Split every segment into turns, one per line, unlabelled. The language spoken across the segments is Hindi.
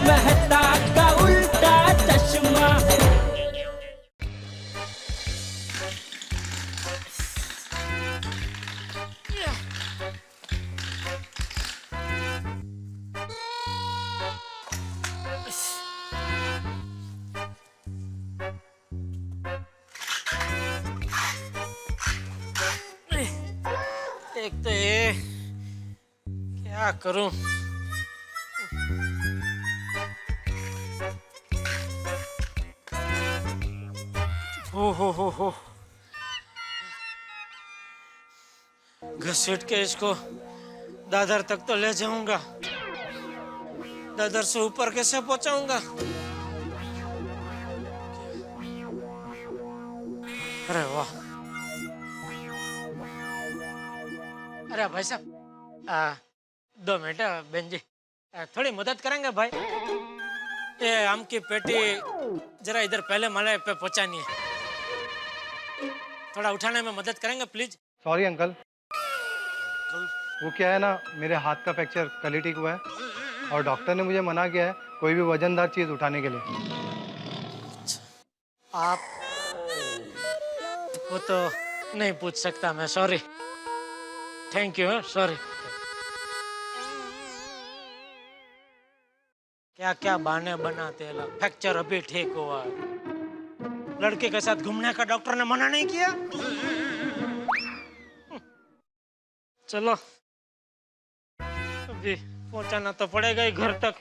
मेहता का उल्टा चश्मा।
एक तो ये क्या करूं। हो घसीट के इसको दादर तक तो ले जाऊंगा, दादर से ऊपर कैसे पहुंचाऊंगा। अरे वाह, अरे भाई साहब 2 मिनट बहन जी, थोड़ी मदद करेंगे भाई। ये आम की पेटी जरा इधर पहले माले पे पहुंचानी है, थोड़ा उठाने में मदद करेंगे प्लीज।
सॉरी अंकल, वो क्या है ना, मेरे हाथ का फ्रैक्चर कल ही ठीक हुआ है और डॉक्टर ने मुझे मना किया है कोई भी वजनदार चीज उठाने के लिए।
आप वो तो नहीं पूछ सकता मैं, सॉरी, थैंक यू, सॉरी। क्या क्या बहाने बनाते हैं लोग, फ्रैक्चर अभी ठीक हुआ, लड़के के साथ घूमने का डॉक्टर ने मना नहीं किया। चलो अभी पहुंचाना तो पड़ेगा ही घर तक।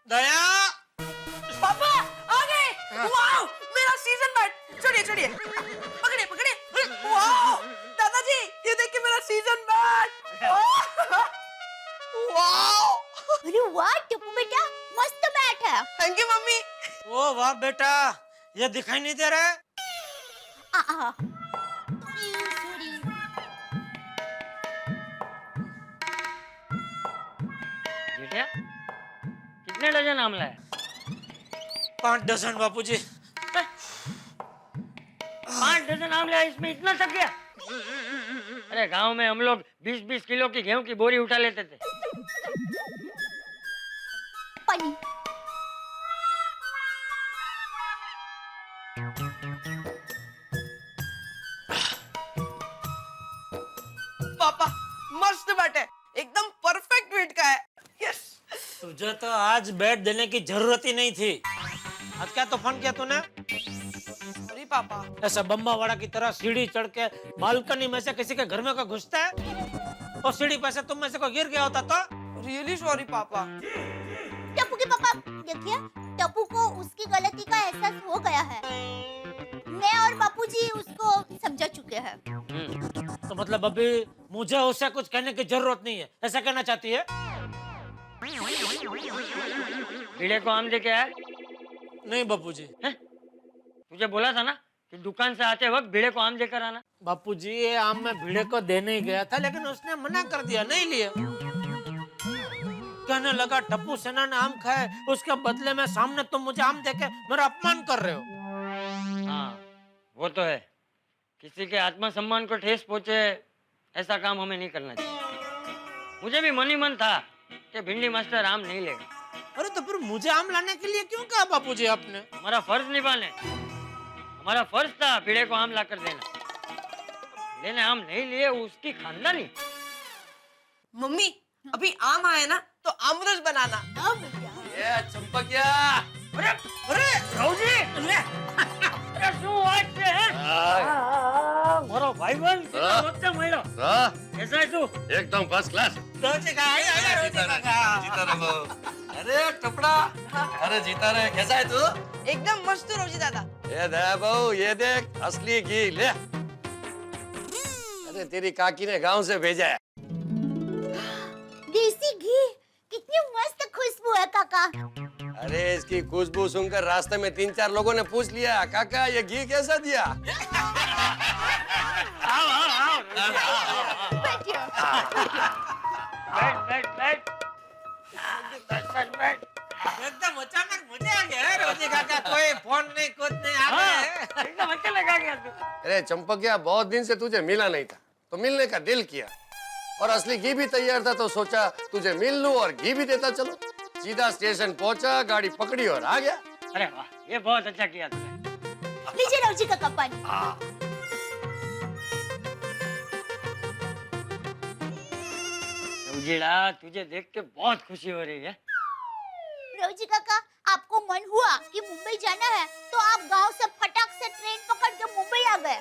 दया,
पापा आ गए। वाओ, मेरा सीजन बैट। छोड़िए छोड़िए, पकड़िए पकड़िए। वाओ दादाजी, ये देखिए मेरा सीजन बैट। वाओ,
अरे वाह टप्पू बेटा, मस्त बैट है।
Thank you mummy.
ओ वाह बेटा, ये दिखाई नहीं दे रहा है।
बेटा कितने डजन आमला है?
5 डजन बापूजी।
5 डजन आमला है, इसमें इतना थक गया? अरे गांव में हम लोग 20-20 किलो की गेहूं की बोरी उठा लेते थे।
पानी।
पापा मस्त बैट है, एकदम परफेक्ट वेट का है। यस।
तुझे तो आज बैट देने की जरूरत ही नहीं थी। आज क्या तूफान किया तूने?
सॉरी पापा।
ऐसा बम्बा वाड़ा की तरह सीढ़ी चढ़ के बालकनी में से किसी के घर में को घुसता है, और सीढ़ी पे से तुम में से कोई गिर गया होता तो?
रियली सॉरी पापा।
टप्पू के पापा देखिए, टप्पू को उसकी गलती का एहसास हो गया है। मैं और बापूजी उसको समझा चुके हैं।
तो मतलब अभी मुझे उससे कुछ कहने की जरूरत नहीं है, ऐसा कहना चाहती है?
भिड़े को आम लेके आया?
नहीं बापूजी।
तुझे बोला था ना कि दुकान से आते वक्त भिड़े को आम लेकर आना।
बापूजी ये आम मैं भिड़े को देने ही गया था, लेकिन उसने मना कर दिया, नहीं लिया। कहने लगा टप्पू सेना ने आम खाए, उसके बदले में सामने तुम मुझे आम देके मेरा अपमान कर रहे हो।
हाँ वो तो है, किसी के आत्मसम्मान को ठेस पहुंचे ऐसा काम हमें नहीं करना चाहिए। मुझे भी मन ही मन था कि भिंडी मास्टर आम नहीं लेगा।
अरे तो फिर मुझे आम लाने के लिए क्यों कहा बापूजी आपने?
हमारा फर्ज निभाने, हमारा फर्ज था भिड़े को आम लाकर देना। भिड़े ने आम नहीं लिए, उसकी खानदानी।
मम्मी अभी आम आए ना तो आमरस बनाना।
ये चंपकिया,
अरे अरे राव जी, अरे શું વાત છે? મારો ભાઈબંધ કેટલા
હા?
વખતે મળ્યો
हाँ
कैसा है तू
एकदम फर्स्ट क्लास जीता रहो अरे टपड़ा अरे जीता रहे कैसा है तू
एकदम मस्त रोजी दादा
ये दया बहू ये देख असली घी ले अरे तेरी काकी ने गांव से भेजा है
देसी घी कितनी मस्त खुशबू है काका।
अरे इसकी खुशबू सुनकर रास्ते में 3-4 लोगों ने पूछ लिया काका ये घी कैसा दिया
आओ आओ आओ
बैठिए।
बैठ बैठ बैठ बैठ
एकदम अचानक मजा आ गया है रोजी काका, कोई फोन नहीं कुछ नहीं आ
हाँ,
गए।
एकदम अच्छा लगा गया तू
अरे चंपकिया बहुत दिन से तुझे मिला नहीं था तो मिलने का दिल किया और असली घी भी तैयार था तो सोचा तुझे मिल लूं और घी भी देता चलो। सीधा स्टेशन पहुंचा गाड़ी पकड़ी और आ गया।
अरे वाह ये बहुत अच्छा किया तूने
लीजिए रोजी काका पानी।
उजीड़ा तुझे देख के बहुत खुशी हो रही है
रोजी काका आपको मन हुआ कि मुंबई जाना है तो आप गांव से फटाक से ट्रेन पकड़ के मुंबई आ गए,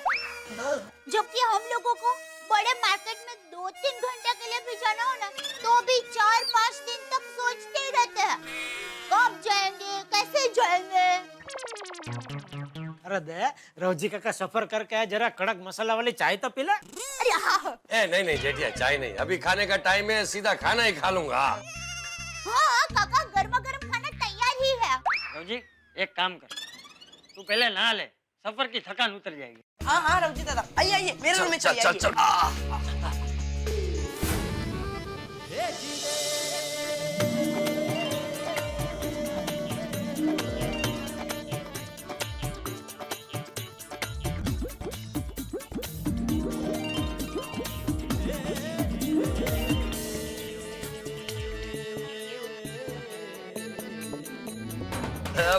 जबकि हम लोगों को बड़े मार्केट में 2-3 घंटे के लिए भी जाना हो ना तो भी 4-5 दिन तक सोचते ही रहते हैं कब जाएंगे कैसे जाएंगे।
अरे दे रोजी काका सफर करके आए, जरा कड़क मसाला वाली चाय तो पी ले।
अरे हाँ
ए नहीं नहीं जेठिया चाय नहीं अभी खाने का टाइम है सीधा खाना ही खा लूंगा।
हाँ काका गर्मा गर्म खाना तैयार ही है।
रोजी एक काम कर तू पहले नहा ले सफर की थकान उतर जाएगी
हाँ हाँ रोजी दादा आइए आइए मेरे रूम में चलिए आइए।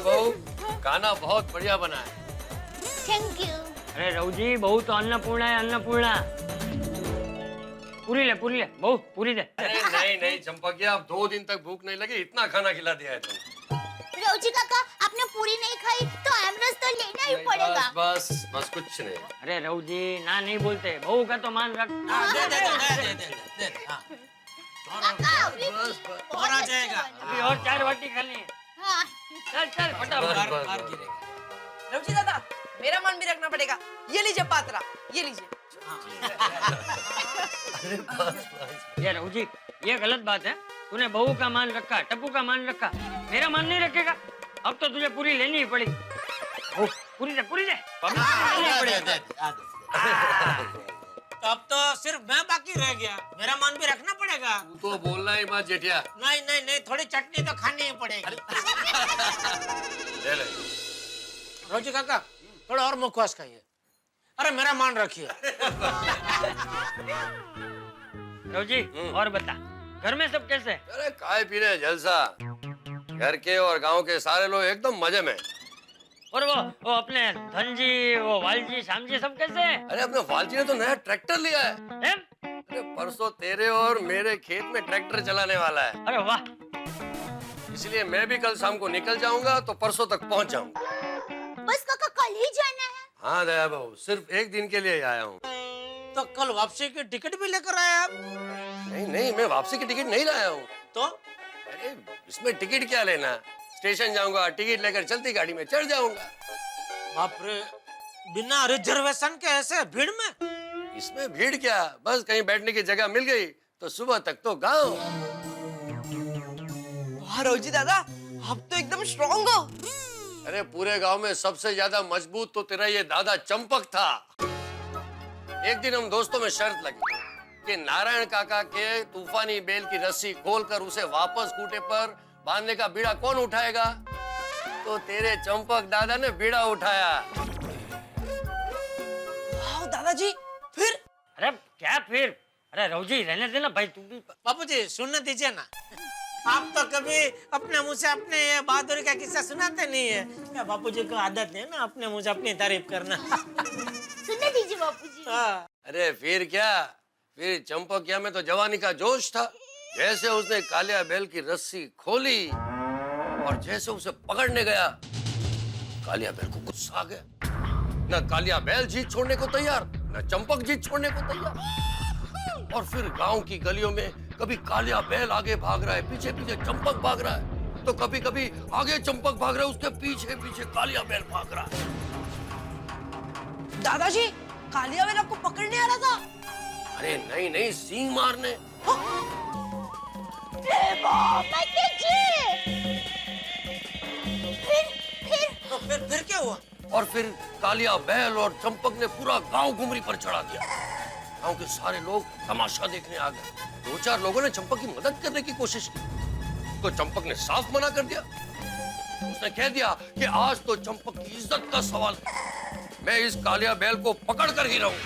बहू खाना बहुत बढ़िया बना है।
Thank you.
अरे रौजी बहू तो अन्नपूर्णा है अन्नपूर्णा पूरी ले बहू पूरी दे
अरे नहीं नहीं चंपकिया अब 2 दिन तक भूख नहीं लगी इतना खाना खिला दिया है तुम।
रोजी काका आपने पूरी नहीं खाई तो एमरस तो लेना ही पड़ेगा।
बस बस बस कुछ नहीं।
अरे रौजी ना नहीं बोलते बहू का तो मान रख
दे। हाँ।
काका अभी
बस बस
और आ जाएगा।
अभी और 4 बाटी खानी है
हाँ
चल चल फटाफट
बस,
बाहर
बस,
गिरेगा।
रोजी दादा मेरा मन भी रखना पड़ेगा। ये लीजिए पात्रा ये लीजिए।
ये रौजी ये गलत बात है तूने बहू का मान रखा टप्पू का मान रखा मेरा मान नहीं रखेगा अब तो तुझे पूरी लेनी ही पड़ेगी ओ, पूरी दे लेनी ही पड़ेगी।
तो अब तो सिर्फ मैं बाकी रह गया, मेरा मान भी रखना पड़ेगा।
तू तो बोलना ही मत जेठिया।
नहीं नहीं नहीं थोड़ी चटनी तो खानी ही पड़ेगी।
ले ले
रोजी काका थोड़ा और मुखवास खाइए। अरे मेरा मान रखिए।
रौजी और बता घर में सब कैसे हैं?
अरे खाए पी रहे जलसा घर के और गांव के सारे लोग एकदम मजे में।
और वो अपने धन जी वो वाल जी श्याम जी सब कैसे हैं?
अरे अपने वालजी ने तो नया ट्रैक्टर लिया है।
हैं?
अरे परसों तेरे और मेरे खेत में ट्रैक्टर चलाने वाला है
अरे वाह
इसलिए मैं भी कल शाम को निकल जाऊंगा तो परसों तक पहुंच जाऊंगा।
बस काका कल ही जाना है।
हाँ दया बहू सिर्फ 1 दिन के लिए ही आया हूँ।
तो कल वापसी की टिकट भी लेकर आए आप?
नहीं नहीं मैं वापसी की टिकट नहीं लाया हूँ।
तो
अरे इसमें टिकट क्या लेना स्टेशन जाऊंगा टिकट लेकर चलती गाड़ी में चढ़ जाऊंगा।
बाप रे बिना रिजर्वेशन के ऐसे भीड़ में?
इसमें भीड़ क्या बस कहीं बैठने की जगह मिल गई तो सुबह तक तो गाँव।
वाह रोजी दादा आप तो एकदम स्ट्रॉन्ग हो।
अरे पूरे गांव में सबसे ज्यादा मजबूत तो तेरा ये दादा चंपक था। एक दिन हम दोस्तों में शर्त लगी कि नारायण काका के तूफानी बेल की रस्सी खोलकर उसे वापस खूंटे पर बांधने का बीड़ा कौन उठाएगा। तो तेरे चंपक दादा ने बीड़ा उठाया।
वाह दादाजी फिर
अरे क्या फिर अरे रौजी रहने देना भाई तू भी
बापूजी सुनने दीजिए ना, आप तो कभी अपने मुंह से अपने ये बहादुरी का किस्सा सुनाते नहीं है। क्या बापूजी को आदत है ना अपने मुंह से अपनी तारीफ करना।
सुनने दीजिए बापूजी।
हाँ।
अरे फिर क्या फिर चंपकिया में तो जवानी का जोश था। जैसे उसने कालिया बैल की रस्सी खोली और जैसे उसे पकड़ने गया कालिया बैल को गुस्सा आ गया। न कालिया बैल जीत छोड़ने को तैयार न चंपक जीत छोड़ने को तैयार। और फिर गांव की गलियों में कभी कालिया बैल आगे भाग रहा है, पीछे पीछे चंपक भाग रहा है, तो कभी कभी आगे चंपक भाग रहा है, उसके पीछे पीछे कालिया बैल भाग रहा है।
दादाजी, कालिया बैल आपको पकड़ने आ रहा था?
अरे नहीं नहीं, सींग मारने।
फिर क्या हुआ?
और फिर कालिया बैल और चंपक ने पूरा गांव घुमरी पर चढ़ा दिया। गांव के सारे लोग तमाशा देखने आ गए। 2-4 लोगों ने चंपक की मदद करने की कोशिश की, तो चंपक ने साफ मना कर दिया। उसने कह दिया कि आज तो चंपक की इज्जत का सवाल है, मैं इस कालिया बैल को पकड़ कर ही रहूं।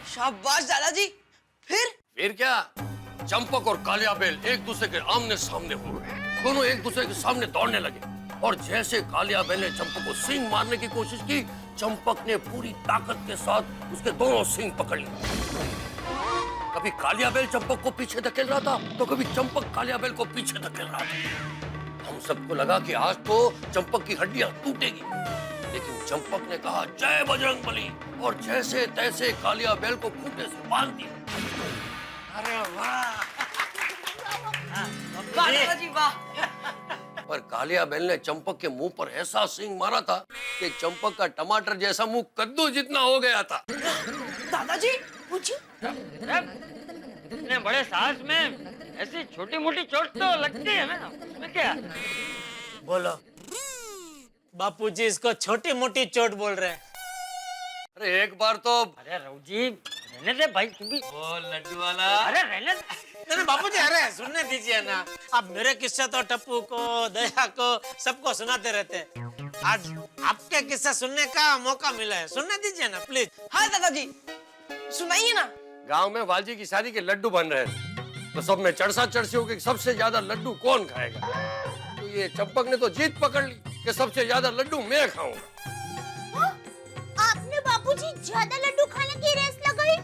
शाबाश दादाजी।
फिर क्या, चंपक और कालिया बैल एक दूसरे के आमने सामने हो गए। दोनों एक दूसरे के सामने दौड़ने लगे, और जैसे कालिया बैल ने चंपक को सींग मारने की कोशिश की, चंपक ने पूरी ताकत के साथ उसके दोनों सींग पकड़ लिए। कभी कालिया बैल चंपक को पीछे धकेल रहा था, तो कभी चंपक कालिया बैल को पीछे धकेल रहा था। हम सबको लगा कि आज तो चंपक की हड्डियां टूटेगी, लेकिन चंपक ने कहा जय बजरंग बली, और जैसे तैसे कालिया बैल को खूंटे से बांध दिया।
अरे वाह!
वाह दादाजी वाह।
पर कालिया बैल ने चंपक के मुंह पर ऐसा सींग मारा था कि चंपक का टमाटर जैसा मुंह कद्दू जितना हो गया था।
दादाजी पूछिए।
इतने बड़े साहस में ऐसी छोटी मोटी चोट तो लगती है ना, उसमें क्या?
बोलो। बापूजी इसको छोटी मोटी चोट बोल रहे हैं।
अरे एक बार तो
अरे रघु जी, रहने दे भाई, तू भी।
ओ लड्डू वाला।
अरे रहने दे।
नहीं बापूजी, अरे सुनने दीजिए ना। आप मेरे किस्से तो टप्पू को, दया को, सबको सुनाते रहते हैं। आज आपके किस्से सुनने का मौका मिला है, सुनने दीजिए ना प्लीज।
हाँ दादाजी, सुनाइए ना।
गांव में वालजी की शादी के लड्डू बन रहे थे, तो सब में चर्चा चर्ची हो गई सबसे ज्यादा लड्डू कौन खाएगा। तो ये चंपक ने तो जीत पकड़ ली कि सबसे ज्यादा लड्डू मैं खाऊंगा।
आपने बापूजी ज्यादा लड्डू खाने की रेस लगाई?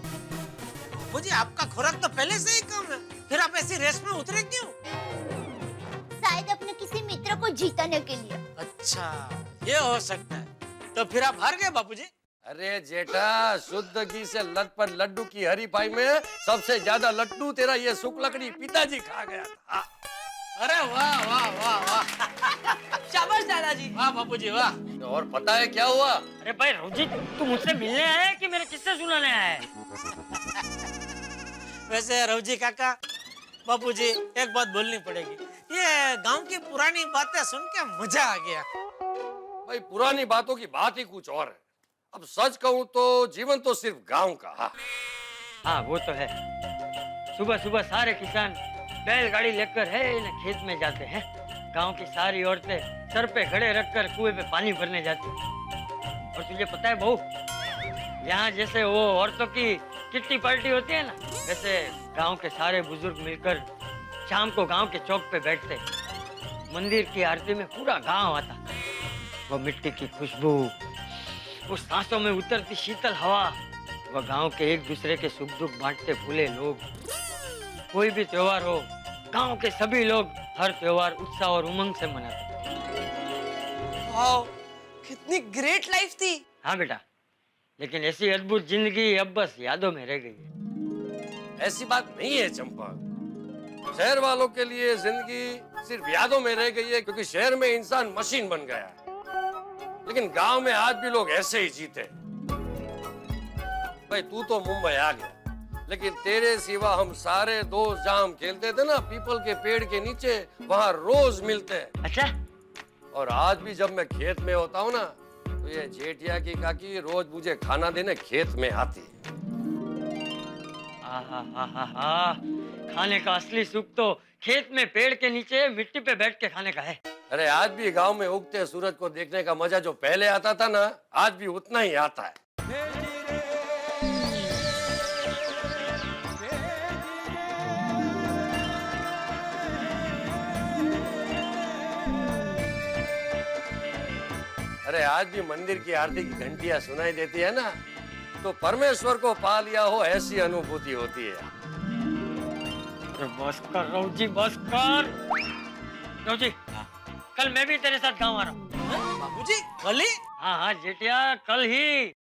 बापूजी, आपका खुराक तो पहले से ही कम है, फिर आप ऐसी रेस में उतरे क्यों?
शायद अपने किसी मित्र को जीतने के लिए।
अच्छा, ये हो सकता है। तो फिर आप हार गए बापूजी?
अरे जेठा, शुद्ध घी से लत पर लड्डू की हरीफाई में सबसे ज्यादा लड्डू तेरा ये सुकलकड़ी पिताजी खा गया था।
अरे वाह वाह वाह वाह!
शाबाश दादाजी।
वाह बापूजी वाह!
और पता है क्या हुआ?
अरे भाई रघु जी, तू मुझसे मिलने आया है कि मेरे किस्से सुनाने आया है?
वैसे रघुजी काका, बापूजी एक बात बोलनी पड़ेगी। ये गांव की पुरानी बातें सुन के मजा आ गया।
भाई पुरानी बातों की बात ही कुछ और है। अब सच कहूँ तो जीवन तो सिर्फ गांव का।
हाँ वो तो है। सुबह सुबह सारे किसान बैलगाड़ी लेकर है ना खेत में जाते हैं। गांव की सारी औरतें सर पे खड़े रखकर कुएं पे पानी भरने जाती हैं। और तुझे पता है बहू, यहाँ जैसे वो औरतों की किट्टी पार्टी होती है ना, वैसे गांव के सारे बुजुर्ग मिलकर शाम को गांव के चौक पे बैठते। मंदिर की आरती में पूरा गांव आता। वो मिट्टी की खुशबू, वो सांसों में उतरती शीतल हवा, वो गांव के एक दूसरे के सुख दुख बांटते भूले लोग। कोई भी त्योहार हो, गांव के सभी लोग हर त्योहार उत्साह और उमंग से मनाते।
वाओ, कितनी ग्रेट लाइफ थी।
हाँ बेटा, लेकिन ऐसी अद्भुत जिंदगी अब बस यादों में रह गई है।
ऐसी बात नहीं है चंपा। शहर वालों के लिए जिंदगी सिर्फ यादों में रह गई है, क्योंकि शहर में इंसान मशीन बन गया है। लेकिन गांव में आज भी लोग ऐसे ही जीते। भाई तू तो मुंबई आ गया, लेकिन तेरे सिवा हम सारे दोस्त जहां हम खेलते थे ना पीपल के पेड़ के नीचे, वहां रोज मिलते हैं।
अच्छा?
और आज भी जब मैं खेत में होता हूँ ना, तो ये जेठिया की काकी रोज मुझे खाना देने खेत में आती है।
खाने का असली सुख तो खेत में पेड़ के नीचे मिट्टी पे बैठ के खाने का है।
अरे आज भी गांव में उगते सूरज को देखने का मजा जो पहले आता था ना, आज भी उतना ही आता है। अरे आज भी मंदिर की आरती की घंटियां सुनाई देती है ना, तो परमेश्वर को पा लिया हो ऐसी अनुभूति होती है।
बस कर रघु जी, बस कर। रघु जी, कल मैं भी तेरे साथ गाँव आ रहा हूँ।
बाबूजी कल ही?
हाँ हाँ जेठिया, कल ही।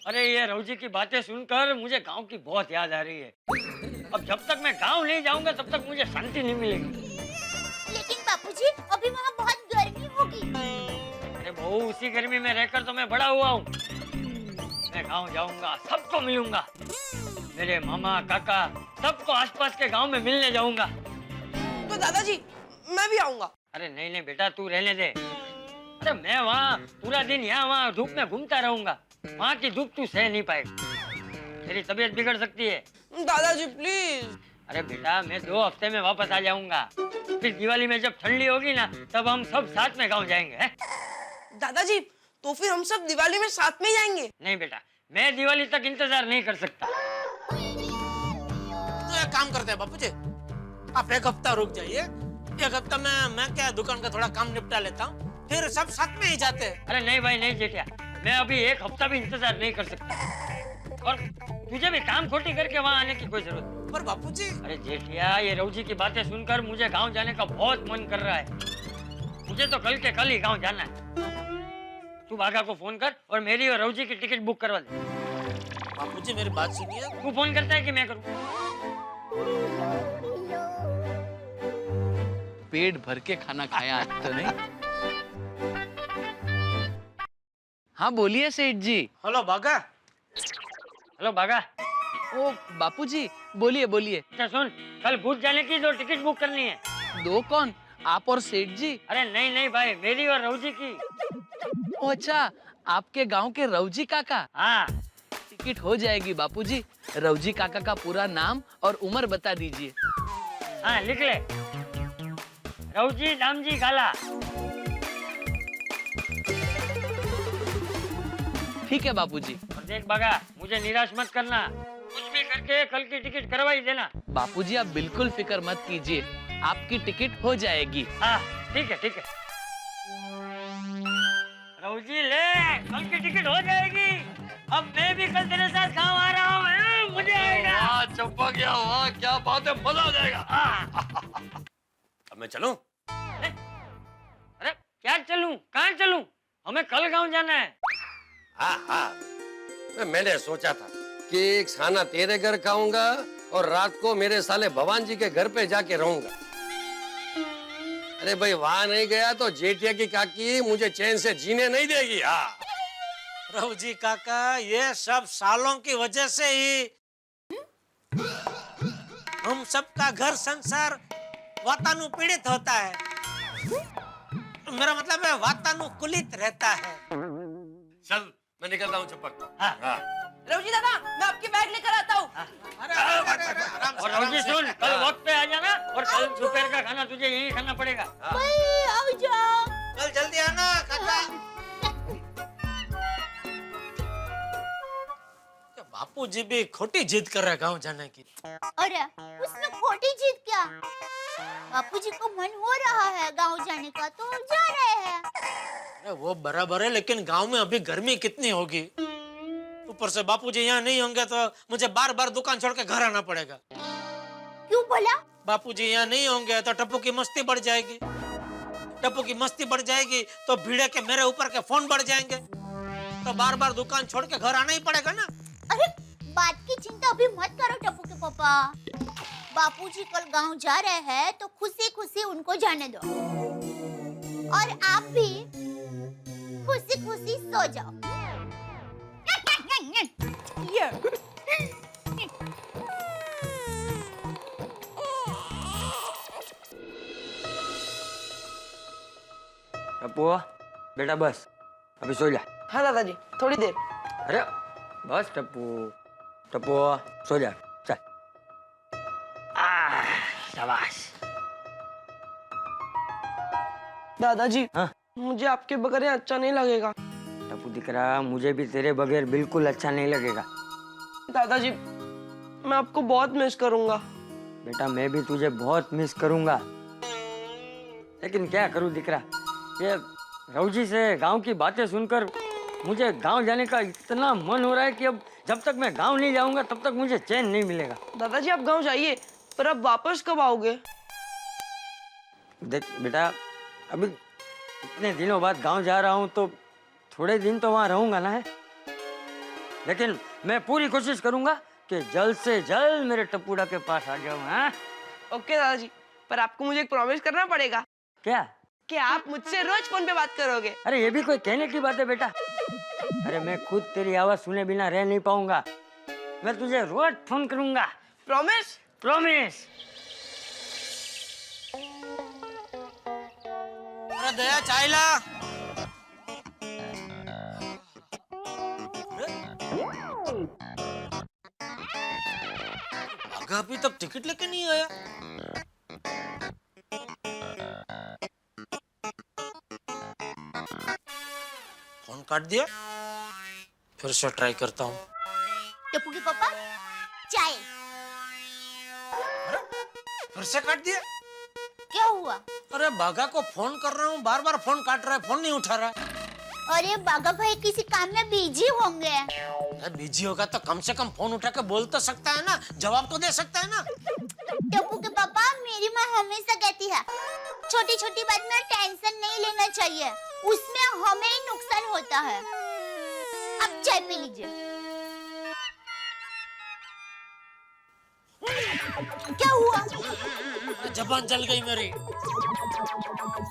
अरे ये रवजी की बातें सुनकर मुझे गांव की बहुत याद आ रही है। अब जब तक मैं गांव नहीं जाऊंगा तब तक मुझे शांति नहीं मिलेगी।
लेकिन बापूजी अभी वहाँ बहुत गर्मी होगी।
अरे बहू, उसी गर्मी में रहकर तो मैं बड़ा हुआ हूँ। मैं गांव जाऊंगा, सबको मिलूंगा, मेरे मामा काका सबको आसपास के गांव में मिलने जाऊंगा।
तो दादाजी मैं भी आऊंगा।
अरे नहीं नहीं बेटा, तू रहने दे। अरे मैं वहाँ पूरा दिन यहाँ वहाँ धूप में घूमता रहूंगा। वहाँ की धूप तू सह नहीं पाएगा, तेरी तबीयत बिगड़ सकती है।
दादाजी प्लीज।
अरे बेटा, मैं 2 हफ्ते में वापस आ जाऊंगा। फिर दिवाली में जब ठंडी होगी ना, तब हम सब साथ में गाँव जाएंगे। हैं?
दादाजी तो फिर हम सब दिवाली में साथ में जाएंगे।
नहीं बेटा, मैं दिवाली तक इंतजार नहीं कर सकता।
तो एक काम करते हैं बापूजी, आप 1 हफ्ता रुक जाइए। 1 हफ्ता में मैं क्या दुकान का थोड़ा काम निपटा लेता हूँ, फिर सब साथ में ही जाते हैं।
अरे नहीं भाई नहीं जेठिया, मैं अभी 1 हफ्ता भी इंतजार नहीं कर सकता। और तुझे भी काम खोटी करके वहाँ आने की कोई जरूरत नहीं।
पर बापूजी,
अरे जेठिया, ये रवजी की बातें सुनकर मुझे गांव जाने का बहुत मन कर रहा है। मुझे तो कल के कल ही गांव जाना है। तू बागा को फोन कर और मेरी और रवजी की टिकट बुक करवा दे।
बापूजी मेरी बात सुनिए।
तू फोन करता है कि मैं करूँ?
पेट भर के खाना खाया आज तो नहीं। हाँ बोलिए सेठ जी।
हेलो बागा।
हेलो बागा।
ओ बापूजी बोलिए बोलिए।
अच्छा सुन, कल भूत जाने की 2 टिकट बुक करनी है।
2 कौन, आप और सेठ जी?
अरे नहीं नहीं भाई, मेरी और रवजी की।
ओ अच्छा, आपके गांव के रवजी काका।
हाँ
टिकट हो जाएगी बापूजी। रवजी काका का पूरा नाम और उम्र बता दीजिए।
हाँ लिख ले, रवजी दामजी गाला।
ठीक है बापूजी।
और देख बागा, मुझे निराश मत करना, कुछ भी करके कल की टिकट करवा ही देना।
बापूजी आप बिल्कुल फिक्र मत कीजिए, आपकी टिकट हो जाएगी।
हाँ ठीक है ठीक है। रवजी ले, कल की टिकट हो जाएगी। अब मैं भी कल तेरे साथ गाँव आ रहा हूँ, मुझे आएगा।
वाह चंपक गया, वाह क्या बात है, मजा आ जाएगा। अब मैं चलूं?
अरे क्या चलूं, कहाँ चलूं? हमें कल गाँव जाना है।
हाँ, मैंने सोचा था कि एक खाना तेरे घर खाऊंगा और रात को मेरे साले भगवान जी के घर पे जाके रहूंगा। अरे भाई वहां नहीं गया तो जेठिया की काकी मुझे चैन से जीने नहीं देगी। हाँ
रवजी काका, ये सब सालों की वजह से ही हम सबका घर संसार वातानुकूलित होता है। मेरा मतलब है वातानुकूलित रहता है।
चल मैं निकलता हूँ चंपक।
हाँ।
हाँ।
रवजी दादा मैं आपकी बैग लेकर आता हूँ।
और रवजी सुन, कल वक्त पे आ जाना और कल दोपहर का खाना तुझे यहीं खाना पड़ेगा।
भाई आओ जाओ।
कल जल्दी आना काका। बापूजी भी खोटी जिद कर रहे हैं गाँव जाने की।
अरे उसमें खोटी जिद क्या? बापूजी को मन हो रहा है गांव जाने का तो जा रहे हैं।
अरे वो बराबर है, लेकिन गांव में अभी गर्मी कितनी होगी। ऊपर से बापूजी यहाँ नहीं होंगे तो मुझे बार बार दुकान छोड़ के घर आना पड़ेगा।
क्यों बोला?
बापूजी यहाँ नहीं होंगे तो टप्पू की मस्ती बढ़ जाएगी। टप्पू की मस्ती बढ़ जाएगी तो भीड़े के मेरे ऊपर के फोन बढ़ जाएंगे, तो बार बार दुकान छोड़ के घर आना ही पड़ेगा ना।
अरे बात की चिंता अभी मत करो टप्पू के पापा। बापूजी कल गांव जा रहे हैं तो खुशी खुशी उनको जाने दो, और आप भी खुशी खुशी सो जाओ।
टप्पू बेटा बस, अभी सो जा।
हाँ दादाजी थोड़ी देर।
अरे बस टप्पू, टप्पू सो जा, चल। शाबाश।
दादाजी
हाँ?
मुझे आपके बगैर यहाँ अच्छा नहीं लगेगा।
टप्पू दिख रहा, मुझे भी तेरे बगैर बिल्कुल अच्छा नहीं लगेगा।
दादाजी मैं आपको बहुत मिस करूंगा।
बेटा मैं भी तुझे बहुत मिस करूंगा, लेकिन क्या करूं दिख रहा, ये रवजी से गांव की बातें सुनकर मुझे गांव जाने का इतना मन हो रहा है कि अब जब तक मैं गांव नहीं जाऊंगा तब तक मुझे चैन नहीं मिलेगा।
दादाजी आप गांव जाइए, पर अब वापस कब आओगे?
देख बेटा, अभी इतने दिनों बाद गांव जा रहा हूं तो थोड़े दिन तो वहां रहूंगा ना। है लेकिन मैं पूरी कोशिश करूंगा कि जल्द से जल्द मेरे टप्पूड़ा के पास आ जाऊं। हाँ
ओके दादाजी, पर आपको मुझे एक प्रॉमिस करना पड़ेगा
क्या?
कि आप मुझसे रोज फोन पे बात करोगे।
अरे ये भी कोई कहने की बात है बेटा? अरे मैं खुद तेरी आवाज सुने बिना रह नहीं पाऊंगा। मैं तुझे रोज फोन करूंगा।
प्रॉमिस?
प्रॉमिस।
अरे दया चाय ला। भागा अभी तक टिकट लेके नहीं आया। फोन काट दिया, फिर से ट्राई करता हूँ।
टप्पू के पापा चाय।
फिर से काट दिया।
क्या हुआ?
अरे बागा को फोन कर रहा हूँ, बार बार फोन काट रहा है, फोन नहीं उठा रहा है।
अरे बागा भाई किसी काम में बिजी होंगे।
अरे बिजी होगा तो कम से कम फोन उठा के बोल तो सकता है ना, जवाब तो दे सकता है ना।
टप्पू के पापा, मेरी माँ हमेशा कहती है छोटी छोटी बात में टेंशन नहीं लेना चाहिए, उसमें हमें ही नुकसान होता है। अब चाय पी लीजिए। क्या हुआ?
जबान जल गई मेरी।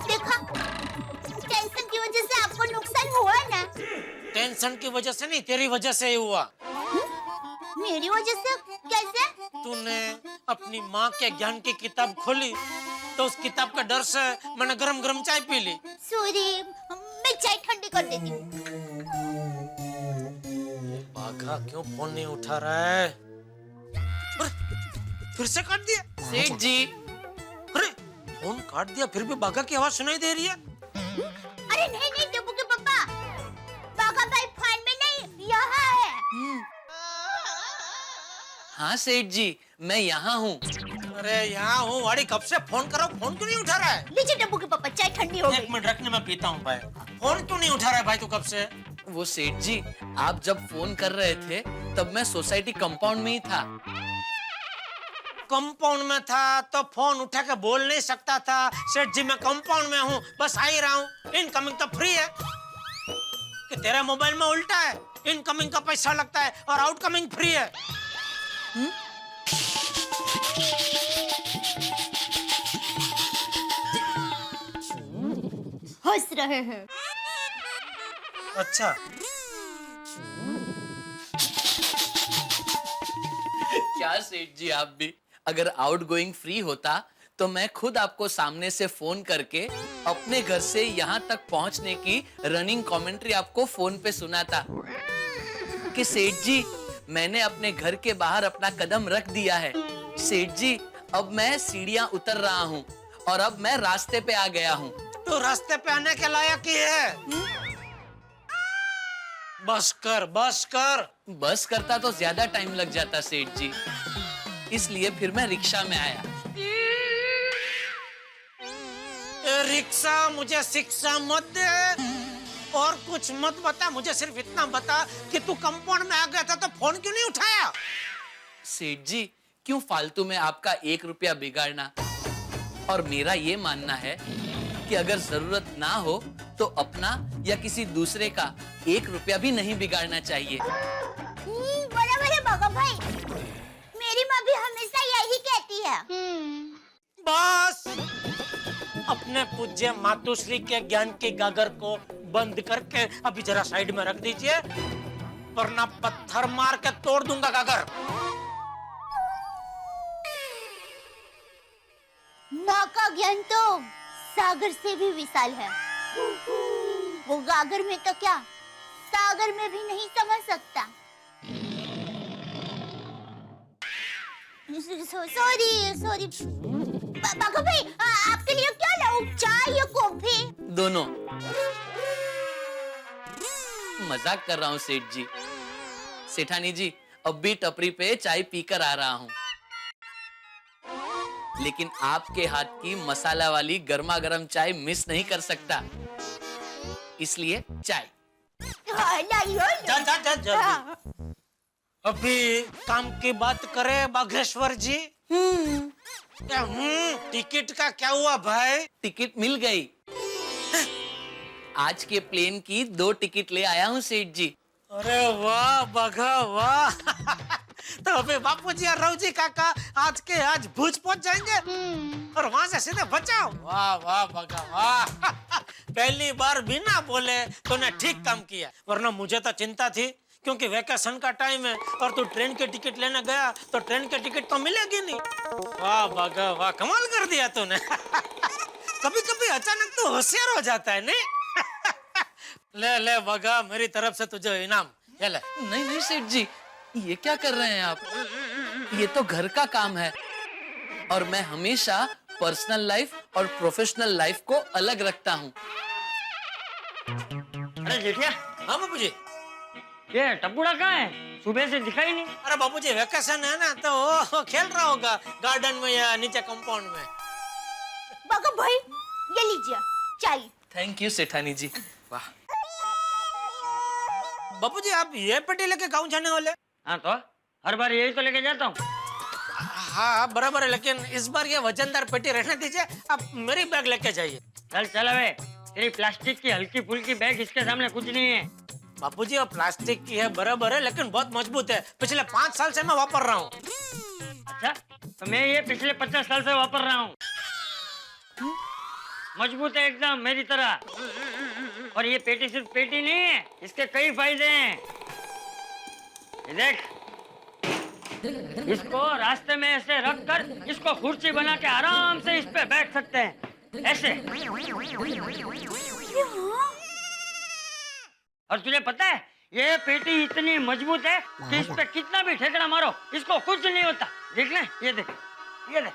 देखा, टेंशन की वजह से आपको नुकसान हुआ ना।
टेंशन की वजह से नहीं, तेरी वजह से ही हुआ।
मेरी वजह से कैसे?
तूने अपनी माँ के ज्ञान की किताब खोली तो उस किताब का डर से मैंने गरम गरम चाय पी ली।
सॉरी, मैं चाय ठंडी कर देती हूँ।
बाघा क्यों फोन नहीं उठा रहा है? अरे, फिर से काट दिया।
सेठ जी,
अरे फोन काट दिया, फिर भी बाघा की आवाज सुनाई दे रही है।
अरे नहीं नहीं टप्पू के पापा, बागा भाई फोन में नहीं, यहाँ है।
हाँ सेठ जी, मैं यहाँ हूँ।
अरे यहाँ हूँ वाड़ी, कब से फोन करो, फोन क्यों नहीं उठा रहा है?
लीजिए टप्पू के पापा, चाय ठंडी हो
एक
गई।
मिनट रखने में पीता हूँ भाई। फोन क्यों नहीं उठा रहा है भाई तू कब से?
वो सेठ जी, आप जब फोन कर रहे थे तब मैं सोसाइटी कंपाउंड में ही था।
कंपाउंड में था तो फोन उठा के बोल नहीं सकता था सेठ जी मैं कंपाउंड में हूँ, बस आ ही रहा हूँ। इनकमिंग तो फ्री है कि तेरे मोबाइल में उल्टा है, इनकमिंग का पैसा लगता है और आउटकमिंग फ्री है।
हंस रहे हैं।
अच्छा
क्या सेठ जी, आप भी अगर आउटगोइंग फ्री होता तो मैं खुद आपको सामने से फोन करके अपने घर से यहाँ तक पहुँचने की रनिंग कमेंट्री आपको फोन पे सुनाता कि सेठ जी मैंने अपने घर के बाहर अपना कदम रख दिया है। सेठ जी अब मैं सीढ़ियाँ उतर रहा हूँ और अब मैं रास्ते पे आ गया हूँ।
तो रास्ते पे आने के लायक ही है। बस कर बस कर।
बस करता तो ज्यादा टाइम लग जाता सेठ जी, इसलिए फिर मैं रिक्शा में आया।
ए रिक्शा, मुझे शिक्षा मत दे और कुछ मत बता, मुझे सिर्फ इतना बता कि तू कंपाउंड में आ गया था तो फोन क्यों नहीं उठाया?
सेठ जी क्यों फालतू में आपका 1 रुपया बिगाड़ना, और मेरा ये मानना है कि अगर जरूरत ना हो तो अपना या किसी दूसरे का 1 रुपया भी नहीं बिगाड़ना चाहिए।
बराबर है बागा भाई, मेरी माँ भी हमेशा यही कहती है।
बस अपने पूज्य मातुश्री के ज्ञान के गागर को बंद करके अभी जरा साइड में रख दीजिए, वरना पत्थर मार के तोड़ दूंगा गागर।
माँ का ज्ञान तो सागर से भी विशाल है, वो गागर में तो क्या सागर में भी नहीं समझ सकता। सॉरी सॉरी बागा भाई, आपके लिए क्या लाऊं, चाय या कॉफी?
दोनों। मजाक कर रहा हूँ सेठ जी। सेठानी जी अब भी टपरी पे चाय पीकर आ रहा हूँ, लेकिन आपके हाथ की मसाला वाली गर्मा गर्म चाय मिस नहीं कर सकता, इसलिए चाय।
जा जा जा जल्दी। अभी काम की बात करें बागेश्वर जी। क्या टिकट का क्या हुआ भाई?
टिकट मिल गई। आज के प्लेन की 2 टिकट ले आया हूँ सेठ जी।
अरे वाह बघा वाह तो अभी बापूजी और रावजी काका आज के आज भुज पहुंच जाएंगे और वहां से सीधे बचाओ। वाह वाह बघा वाह पहली बार बिना बोले तूने ठीक काम किया, वरना मुझे तो चिंता थी क्योंकि वैकेशन का टाइम है और तू ट्रेन की टिकट लेने गया तो ट्रेन की टिकट तो मिलेगी नहीं। वाह बघा वाह कमाल कर दिया तूने कभी कभी अचानक तो होशियार हो जाता है नहीं ले ले बघा मेरी तरफ से तुझे इनाम ये ले।
नहीं नहीं सेठ जी, ये क्या कर रहे हैं आप? ये तो घर का काम है और मैं हमेशा पर्सनल लाइफ और प्रोफेशनल लाइफ को अलग रखता हूँ।
अरे जेठिया,
हाँ बापूजी।
ये टप्पूड़ा कहाँ है? सुबह से दिखाई नहीं।
अरे बापूजी वैकेशन है ना तो वो खेल रहा होगा गार्डन में या नीचे कंपाउंड में।
बघा भाई ये लीजिए चाय।
थैंक यू सेठानी जी। वाह
बापूजी आप ये पेटी लेके गाँव जाने वाले?
हाँ तो हर बार यही तो लेके जाता हूँ।
हाँ बराबर है, लेकिन इस बार ये वजनदार पेटी रहने दीजिए, आप मेरी बैग लेके जाइए।
चल चल अबे, तेरी प्लास्टिक की हल्की फुल्की बैग इसके सामने कुछ नहीं है।
बापूजी वो प्लास्टिक की है बराबर है, लेकिन बहुत मजबूत है, पिछले 5 साल से मैं वापर रहा हूँ।
अच्छा तो मैं ये पिछले 50 साल से वापर रहा हूँ। मजबूत है एकदम मेरी तरह। और ये पेटी सिर्फ पेटी नहीं है, इसके कई फायदे हैं। ये देख, इसको रास्ते में ऐसे रख कर इसको कुर्सी बना के आराम से इस पे बैठ सकते हैं ऐसे। और तुझे पता है ये पेटी इतनी मजबूत है कि इस पे कितना भी ठेकड़ा मारो इसको कुछ नहीं होता। देख ले, ये देख, ये देख।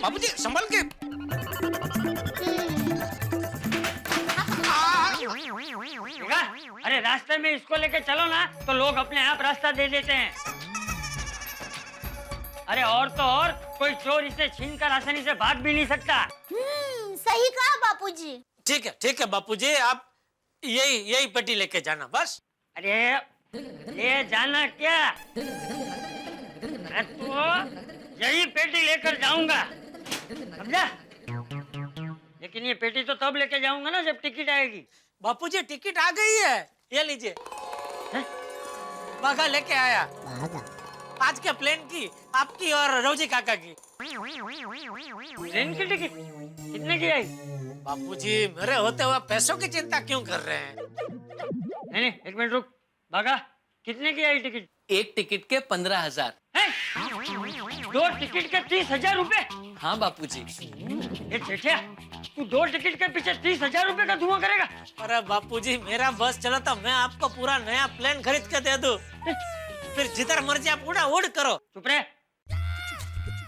बापूजी संभल के।
देखा? अरे रास्ते में इसको लेके चलो ना तो लोग अपने आप रास्ता दे देते हैं। अरे और तो और कोई चोर इसे छीनकर आसानी से भाग भी नहीं सकता।
सही कहा बापूजी।
ठीक है बापूजी, आप यही पेटी लेके जाना बस।
अरे ले जाना क्या, मैं तो यही पेटी लेकर जाऊंगा, समझा? लेकिन ये पेटी तो तब लेके जाऊंगा ना जब टिकट आएगी।
बापूजी टिकट आ गई है, ये लीजिए। बघा लेके आया आज के प्लेन की, आपकी और रोजी काका की।
ट्रेन की टिकट कितने की आई?
बापूजी मेरे होते हुए पैसों की चिंता क्यों कर रहे हैं?
नहीं, एक मिनट रुक। बागा, कितने की आई टिकट?
एक टिकट के 15,000।
2 टिकट के 30,000 रुपए?
हाँ बापूजी।
ये ठेठिया, तू 2 टिकट के पीछे 30,000 रुपए का धुआं करेगा?
अरे बापूजी मेरा बस चला तो मैं आपको पूरा नया प्लेन खरीद के दे दूं, फिर जिधर मर्जी आप उड़ करो।
चुप रहे।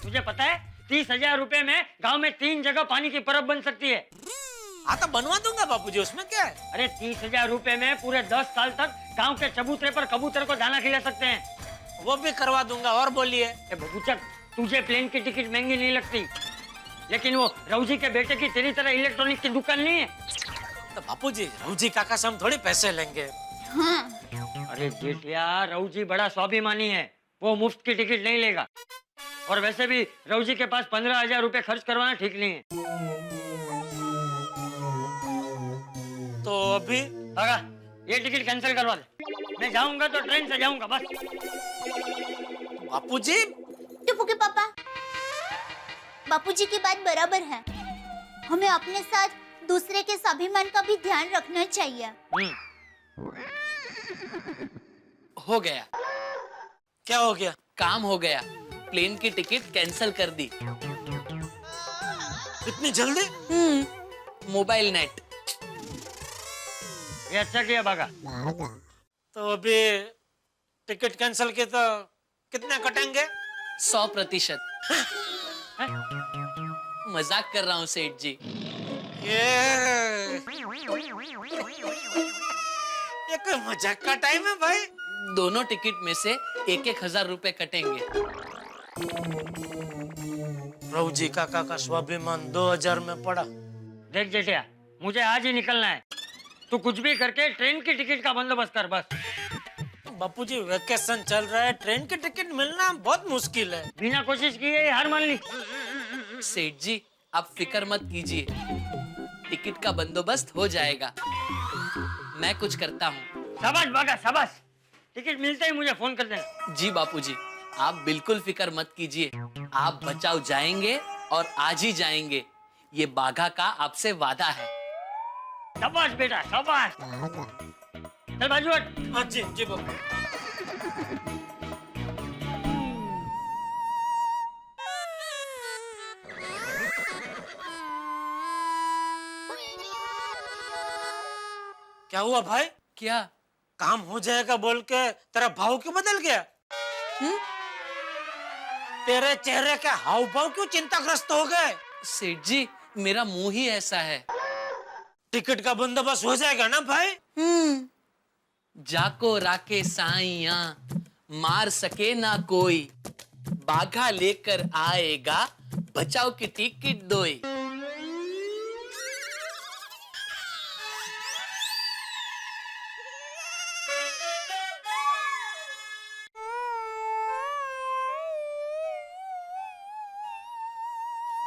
तुझे पता है 30,000 रुपए में गांव में 3 जगह पानी की परब बन सकती है।
हाँ तो बनवा दूंगा बापूजी, उसमें क्या है?
अरे 30,000 रुपए में पूरे 10 साल तक गांव के चबूतरे पर कबूतर को दाना खिला सकते हैं।
वो भी करवा दूंगा। और बोलिए।
बबूचक, तुझे प्लेन की टिकट महंगी नहीं लगती, लेकिन वो रौजी के बेटे की तेरी तरह इलेक्ट्रॉनिक की दुकान नहीं है।
तो बापूजी रौजी काका से हम थोड़ी पैसे लेंगे।
अरे जेठिया, रौजी बड़ा स्वाभिमानी है, वो मुफ्त की टिकट नहीं लेगा। और वैसे भी रौजी के पास 15,000 रुपए खर्च करवाना ठीक नहीं है।
तो अभी
आगा, ये टिकट कैंसिल करवा दे। मैं जाऊंगा तो ट्रेन से जाऊंगा बस।
बापूजी
टप्पू के पापा, बापूजी की बात बराबर है, हमें अपने साथ दूसरे के स्वाभिमान का भी ध्यान रखना चाहिए।
हो गया।
क्या हो गया?
काम हो गया, प्लेन की टिकट कैंसिल कर दी।
इतनी जल्दी?
Mobile net.
ये अच्छा किया बागा।
तो अभी टिकट कैंसिल की तो कितने कटेंगे?
100%। मजाक कर रहा हूँ सेठ जी।
ये कोई मजाक का टाइम है भाई?
दोनों टिकट में से 1,000 रुपए कटेंगे।
रौजी काका का स्वाभिमान 2,000 में पड़ा।
देख जेठिया, मुझे आज ही निकलना है। तू कुछ भी करके ट्रेन की टिकट का बंदोबस्त कर बस।
बापूजी वेकेशन चल रहा है, ट्रेन की टिकट मिलना बहुत मुश्किल है।
बिना कोशिश किए हार मान ली।
सेठ जी आप फिक्र मत कीजिए, टिकट का बंदोबस्त हो जाएगा। मैं कुछ करता हूँ।
शाबाश बागा शाबाश। टिकट मिलते ही मुझे फोन कर देना।
जी बापूजी आप बिल्कुल फिक्र मत कीजिए, आप बचाव जाएंगे और आज ही जाएंगे, ये बाघा का आपसे वादा है।
शाबाश बेटा शाबाश। चल बाजू हट।
हाँ जी जी बापू। क्या हुआ भाई?
क्या?
काम हो जाएगा बोल के तेरा भाव क्यों बदल गया? तेरे चेहरे के हाव भाव क्यों चिंताग्रस्त हो गए?
सेठ जी मेरा मुंह ही ऐसा है।
टिकट का बंदोबस्त हो जाएगा ना भाई?
जाको राके साइया मार सके ना कोई, बाघा लेकर आएगा बचाओ की टिकट दोई।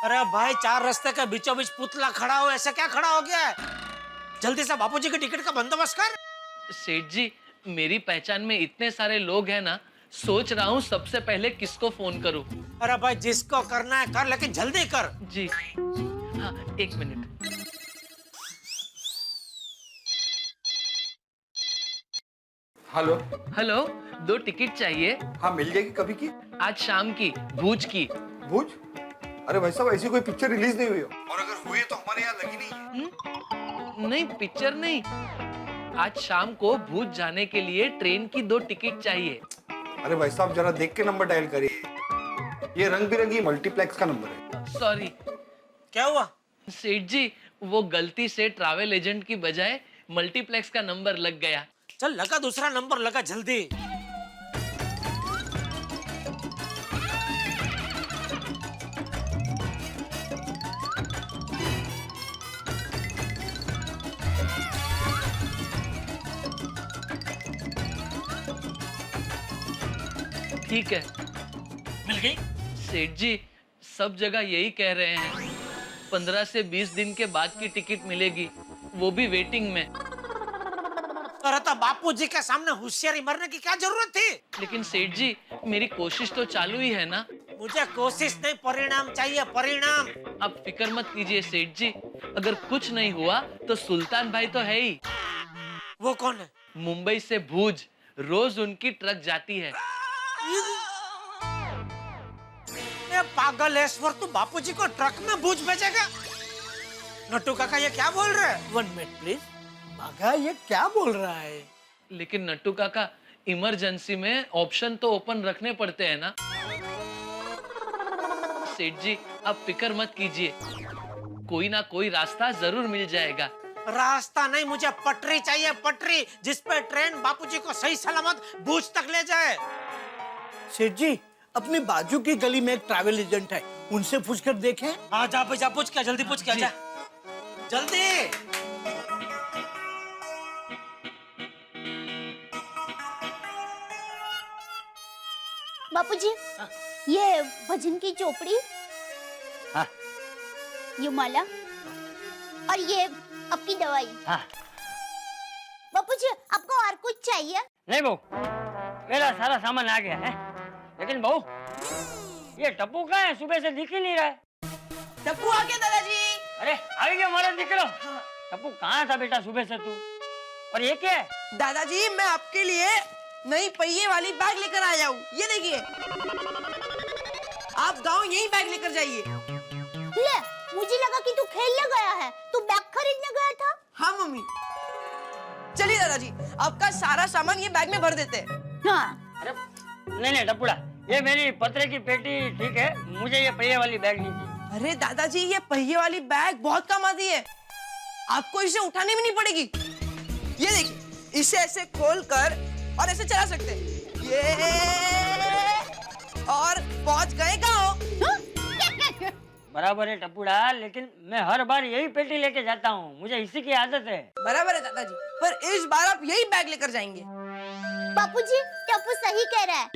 अरे भाई चार रास्ते के बीचों बीच पुतला खड़ा हो, ऐसे क्या खड़ा हो गया है? जल्दी से बापूजी की टिकट का बंदोबस्त कर।
सेठ जी मेरी पहचान में इतने सारे लोग हैं ना, सोच रहा हूँ सबसे पहले किसको फोन करूँ।
अरे भाई जिसको करना है कर, लेकिन जल्दी कर।
जी हाँ 1 मिनट।
हेलो।
हेलो 2 टिकट चाहिए।
हाँ मिल जाएगी। कभी की?
आज शाम की, भूज की।
भूज? अरे भाई साहब ऐसी कोई पिक्चर रिलीज नहीं हुई हो, और अगर हुई है तो हमारे यहाँ लगी नहीं है।
नहीं पिक्चर नहीं, आज शाम को भूज जाने के लिए ट्रेन की 2 टिकट चाहिए।
अरे भाई साहब जरा देख के नंबर डायल करिए, ये रंग बिरंगी मल्टीप्लेक्स का नंबर है।
सॉरी।
क्या हुआ?
सेठ जी वो गलती से ट्रैवल एजेंट की बजाय मल्टीप्लेक्स का नंबर लग गया।
चल लगा, दूसरा नंबर लगा जल्दी।
ठीक है
मिल गई?
सेठ जी सब जगह यही कह रहे हैं, 15 से 20 दिन के बाद की टिकट मिलेगी, वो भी वेटिंग में।
अरे तो बापूजी के सामने होशियारी मरने की क्या जरूरत थी?
लेकिन सेठ जी मेरी कोशिश तो चालू ही है ना।
मुझे कोशिश नहीं, परिणाम चाहिए, परिणाम।
आप फिक्र मत कीजिए सेठ जी, अगर कुछ नहीं हुआ तो सुल्तान भाई तो है ही।
वो कौन है?
मुंबई से भूज रोज उनकी ट्रक जाती है।
ये पागलेश्वर, तू बापूजी को ट्रक में भूज भेजेगा? नट्टू काका ये क्या बोल रहे हैं?
1 मिनट प्लीज। बाघा ये क्या बोल रहा है?
लेकिन नट्टू काका इमरजेंसी में ऑप्शन तो ओपन रखने पड़ते हैं ना। सेठ जी आप फिक्र मत कीजिए, कोई ना कोई रास्ता जरूर मिल जाएगा।
रास्ता नहीं, मुझे पटरी चाहिए, पटरी जिस पे ट्रेन बापूजी को सही सलामत भूज तक ले जाए।
सेठ जी अपनी बाजू की गली में एक ट्रैवल एजेंट है, उनसे पूछकर देखें।
हाँ जा भाई जा, पूछ क्या, जल्दी पूछ क्या, जा जल्दी।
बापूजी ये भजन की चोपड़ी,
हाँ।
ये माला और ये आपकी दवाई।
हाँ।
बापूजी आपको और कुछ चाहिए?
नहीं बहू, मेरा सारा सामान आ गया है। लेकिन बहू ये टप्पू कहाँ है? सुबह से दिख ही नहीं रहा है।
टप्पू आ गया दादाजी।
अरे आ गया हमारा दिक्रो। टप्पू कहाँ था बेटा सुबह से तू? और ये क्या है?
दादाजी मैं आपके लिए नई पहिए वाली बैग लेकर आया हूँ, ये देखिए। आप गांव यही बैग लेकर जाइए।
ले, मुझे लगा कि तू खेलने गया है, तू बैग खरीदने गया था।
हाँ मम्मी। चलिए दादाजी आपका सारा सामान ये बैग में भर देते हैं।
हाँ।
अरे नहीं टप्पूड़ा, ये मेरी पत्रे की पेटी ठीक है, मुझे ये पहिए वाली बैग नहीं चाहिए।
अरे दादाजी ये पहिए वाली बैग बहुत काम आती है, आपको इसे उठाने भी नहीं पड़ेगी। ये देखिए, इसे ऐसे खोलकर और ऐसे चला सकते हैं। ये और पहुंच गए गाँव।
बराबर है टप्पूड़ा, लेकिन मैं हर बार यही पेटी लेके जाता हूँ, मुझे इसी की आदत है।
बराबर है दादाजी, पर इस बार आप यही बैग लेकर जाएंगे।
बापूजी, टप्पू सही कह रहा है।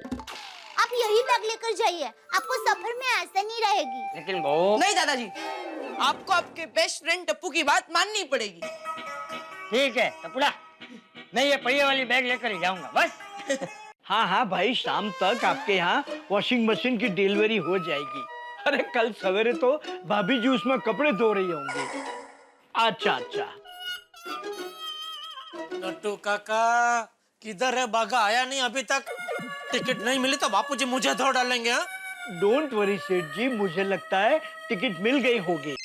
आप यही बैग लेकर जाइए, आपको सफर में आसानी रहेगी।
लेकिन बहू
नहीं दादाजी, आपको आपके बेस्ट फ्रेंड टप्पू की बात माननी पड़ेगी।
ठीक है टपुड़ा, मैं ये पहिए वाली बैग लेकर ही जाऊंगा बस।
हाँ हाँ भाई, शाम तक आपके यहाँ वॉशिंग मशीन की डिलीवरी हो जाएगी। अरे कल सवेरे तो भाभी जी उसमें कपड़े धो रही होंगी। अच्छा अच्छा।
नट्टू काका किधर है? बागा आया नहीं अभी तक। टिकट नहीं मिली तो बापूजी मुझे धो डालेंगे। हाँ?
डोंट वरी सेठ जी, मुझे लगता है टिकट मिल गई होगी।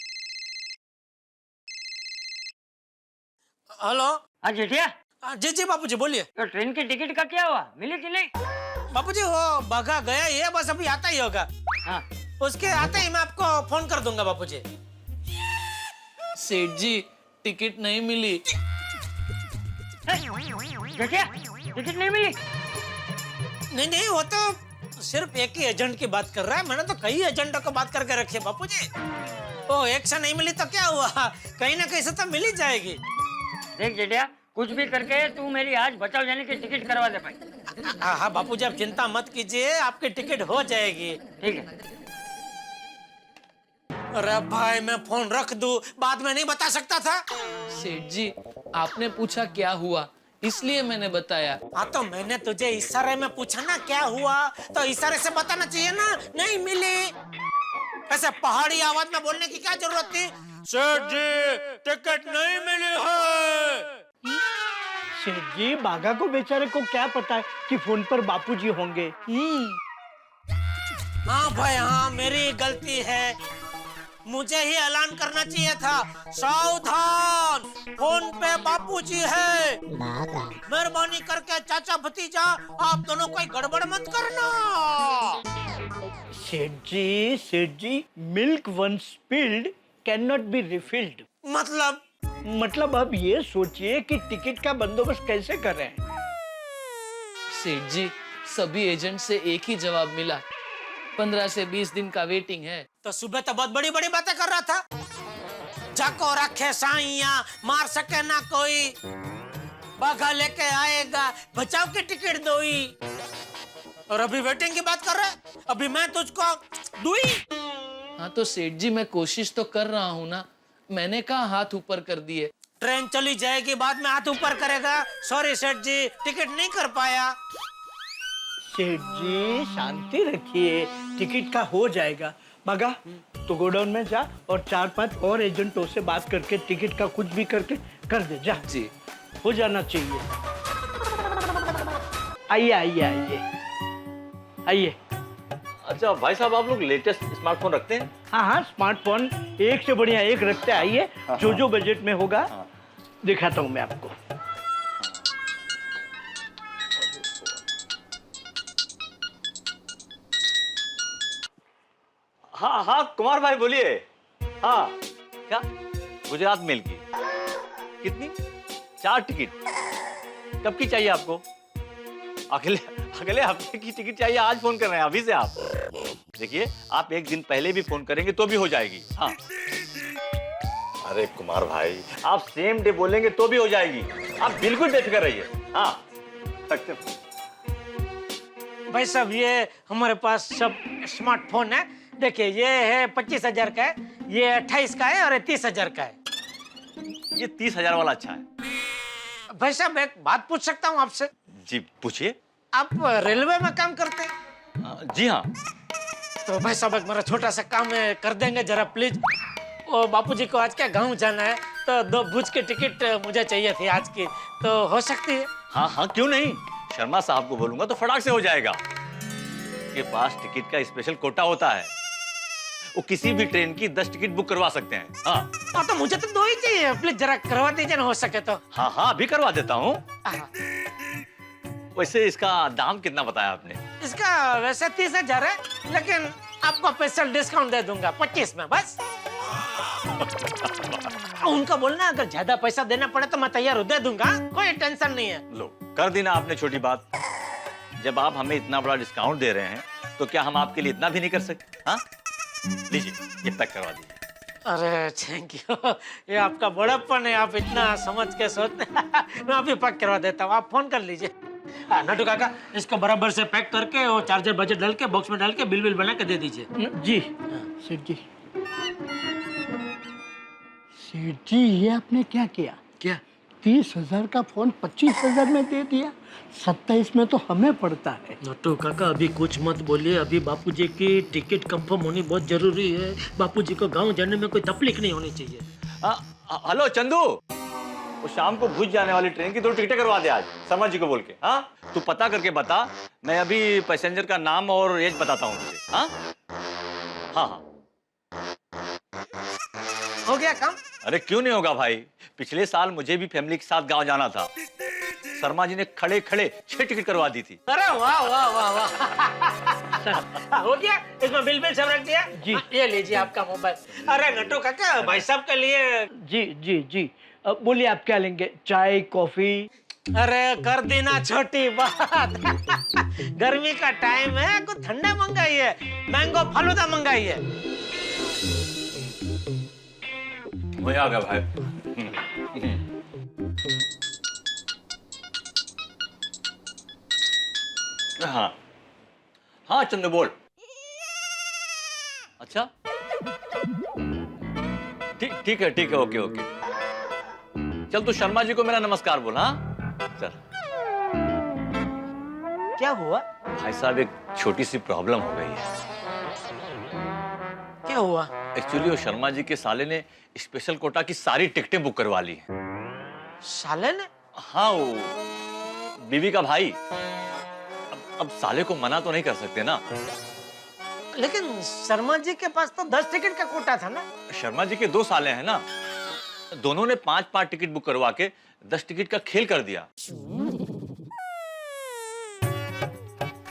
हेलो।
हाँ जेठिया,
जी जी बापूजी बोलिए।
तो ट्रेन की टिकट का क्या हुआ, मिली कि नहीं?
बापूजी वो बागा गया ये, बस अभी आता ही होगा।
हाँ
उसके आते ही मैं आपको फोन कर दूंगा बापूजी।
सेठ जी टिकट नहीं मिली।
जेठिया, टिकट नहीं मिली?
नहीं नहीं, वो तो सिर्फ एक ही एजेंट की बात कर रहा है। मैंने तो कई एजेंटों को बात करके रखी है बापूजी। ओ एक से नहीं मिली तो क्या हुआ, कहीं ना कहीं से तो मिल ही जाएगी।
देख जेठिया, कुछ भी करके तू मेरी आज बचाव जाने की टिकट करवा दे भाई।
हाँ हाँ बापूजी, आप चिंता मत कीजिए, आपकी टिकट हो जाएगी।
ठीक है।
अरे भाई मैं फोन रख दूं, बाद में नहीं बता सकता था।
सेठ जी आपने पूछा क्या हुआ, इसलिए मैंने बताया।
हाँ तो मैंने तुझे इशारे में पूछा ना क्या हुआ, तो इशारे से बताना चाहिए ना। नहीं मिली, ऐसे पहाड़ी आवाज में बोलने की क्या जरूरत थी? सेठ जी टिकट नहीं मिली है।
सेठ जी, बागा को बेचारे को क्या पता है कि फोन पर बापूजी होंगे।
हाँ भाई हाँ, मेरी गलती है, मुझे ही ऐलान करना चाहिए था। सावधान, फोन पे बापूजी है। मेहरबानी करके चाचा भतीजा आप दोनों कोई गड़बड़ मत करना।
Seth ji, milk one spilled can not be refilled. मतलब अब ये सोचिए कि टिकट का बंदोबस्त कैसे करें।
सेठ जी सभी एजेंट से एक ही जवाब मिला, 15 से 20 दिन का वेटिंग है।
तो सुबह तो बहुत बड़ी बड़ी बातें कर रहा था। जाको रखे साइया, मार सके ना कोई, बाघा लेके आएगा, बचाव की टिकट दोई। और अभी वेटिंग की बात कर रहा है, अभी मैं तुझको दूई।
हाँ तो सेठ जी मैं कोशिश तो कर रहा हूँ ना, मैंने कहा हाथ ऊपर कर दिए।
ट्रेन चली जाएगी, बाद में हाथ ऊपर करेगा। सॉरी सेठ जी, टिकट नहीं कर पाया।
सेठ जी शांति रखिए, टिकट का हो जाएगा। बागा तो गोडाउन में जा और 4-5 और एजेंटों से बात करके टिकट का कुछ भी करके कर दे। जा
जी,
हो जाना चाहिए। आइए आइए आइए आइए।
अच्छा भाई साहब, आप लोग लेटेस्ट स्मार्टफोन रखते हैं?
हाँ हाँ, स्मार्टफोन एक से बढ़िया एक रखते। आइए, जो बजट में होगा दिखाता हूँ मैं आपको।
हाँ हाँ कुमार भाई बोलिए। हाँ क्या, गुजरात मेल की कितनी? 4 टिकट। कब की चाहिए आपको? अगले हफ्ते की टिकट चाहिए? आज फोन कर रहे हैं अभी से आप? देखिए आप एक दिन पहले भी फोन करेंगे तो भी हो जाएगी। हाँ अरे कुमार भाई, आप सेम डे बोलेंगे तो भी हो जाएगी, आप बिल्कुल बेफिक्र रहिए। हाँ
भाई साहब, ये हमारे पास सब स्मार्टफोन है। देखिए ये है 25,000 का है, ये 28 का है और ये 30,000 का है।
ये 30,000 वाला अच्छा है।
भाई साहब एक बात पूछ सकता हूँ आपसे?
जी पूछिए।
आप रेलवे में काम करते हैं?
जी हाँ।
तो भाई साहब एक मेरा छोटा सा काम है, कर देंगे जरा प्लीज। और बापूजी को आज क्या गाँव जाना है, तो 2 भुज की टिकट मुझे चाहिए थी आज की, तो हो सकती है?
हाँ हाँ क्यों नहीं, शर्मा साहब को बोलूंगा तो फटाक से हो जाएगा। के पास टिकट का स्पेशल कोटा होता है, वो किसी भी ट्रेन की 10 टिकट बुक करवा सकते हैं। हाँ
तो मुझे तो 2 ही चाहिए, प्लीज जरा करवा दीजिए ना हो सके तो।
हाँ हाँ अभी करवा देता हूँ। वैसे इसका दाम कितना बताया आपने?
इसका वैसे 30,000 है, लेकिन आपको स्पेशल डिस्काउंट दे दूंगा 25 में बस। उनका बोलना अगर ज्यादा पैसा देना पड़े तो मैं तैयार दे दूंगा, कोई टेंशन नहीं है।
लो कर दी ना आपने छोटी बात। जब आप हमें इतना बड़ा डिस्काउंट दे रहे हैं तो क्या हम आपके लिए इतना भी नहीं कर सकते? हाँ लीजिए, ये पैक करवा दीजिए।
अरे थैंक यू, ये आपका बड़प्पन है, आप इतना समझ के सोचते। मैं अभी पैक करवा देता हूँ, आप फोन कर लीजिए। नटू काका इसको बराबर से पैक करके और चार्जर बजट डाल के बॉक्स में डाल के बिल बना के दे दीजिए।
जी सेठ जी। सेठ जी ये आपने क्या किया?
क्या?
30,000 का फोन 25,000 में दे दिया। 27 में तो हमें पड़ता है।
नटू काका अभी कुछ मत बोलिए, अभी बापूजी की टिकट कंफर्म होनी बहुत जरूरी है। बापूजी को गांव जाने में कोई तकलीफ नहीं होनी चाहिए।
हेलो चंदू, वो शाम को भुज जाने वाली ट्रेन की 2 टिकटें करवा दे आज शर्मा जी को बोल के। हाँ तू पता करके बता, मैं अभी पैसेंजर का नाम और एज बताता हूँ तुझे। हाँ हाँ हाँ
हो गया काम?
अरे क्यों नहीं होगा भाई, पिछले साल मुझे भी फैमिली के साथ गांव जाना था, शर्मा जी ने खड़े खड़े 6 टिकट करवा दी थी।
अरे वाह वाह वाह वाह। हो गया, इसमें बिल सब रख दिया
जी।
ये लीजिए आपका मोबाइल। अरे नटू काका भाई साहब के लिए।
जी जी जी। अब बोलिए आप क्या लेंगे, चाय कॉफी?
अरे कर देना छोटी बात। गर्मी का टाइम है, कुछ ठंडा मंगाइए, मैंगो फालूदा मंगाइए।
वही आ गया भाई। हाँ हाँ चंदू बोल। अच्छा ठीक है ओके ओके। चल तू शर्मा जी को मेरा नमस्कार बोल। हाँ चल।
क्या हुआ?
भाई साहब एक छोटी सी प्रॉब्लम हो गई है।
क्या हुआ?
एक्चुअली वो शर्मा जी के साले ने स्पेशल कोटा की सारी टिकटें बुक करवा ली हैं।
साले ने?
हाँ वो बीवी का भाई। अब साले को मना तो नहीं कर सकते ना।
लेकिन शर्मा जी के पास तो 10 टिकट का कोटा था ना।
शर्मा जी के 2 साले हैं ना, दोनों ने 5-5 टिकट बुक करवा के 10 टिकट का खेल कर दिया।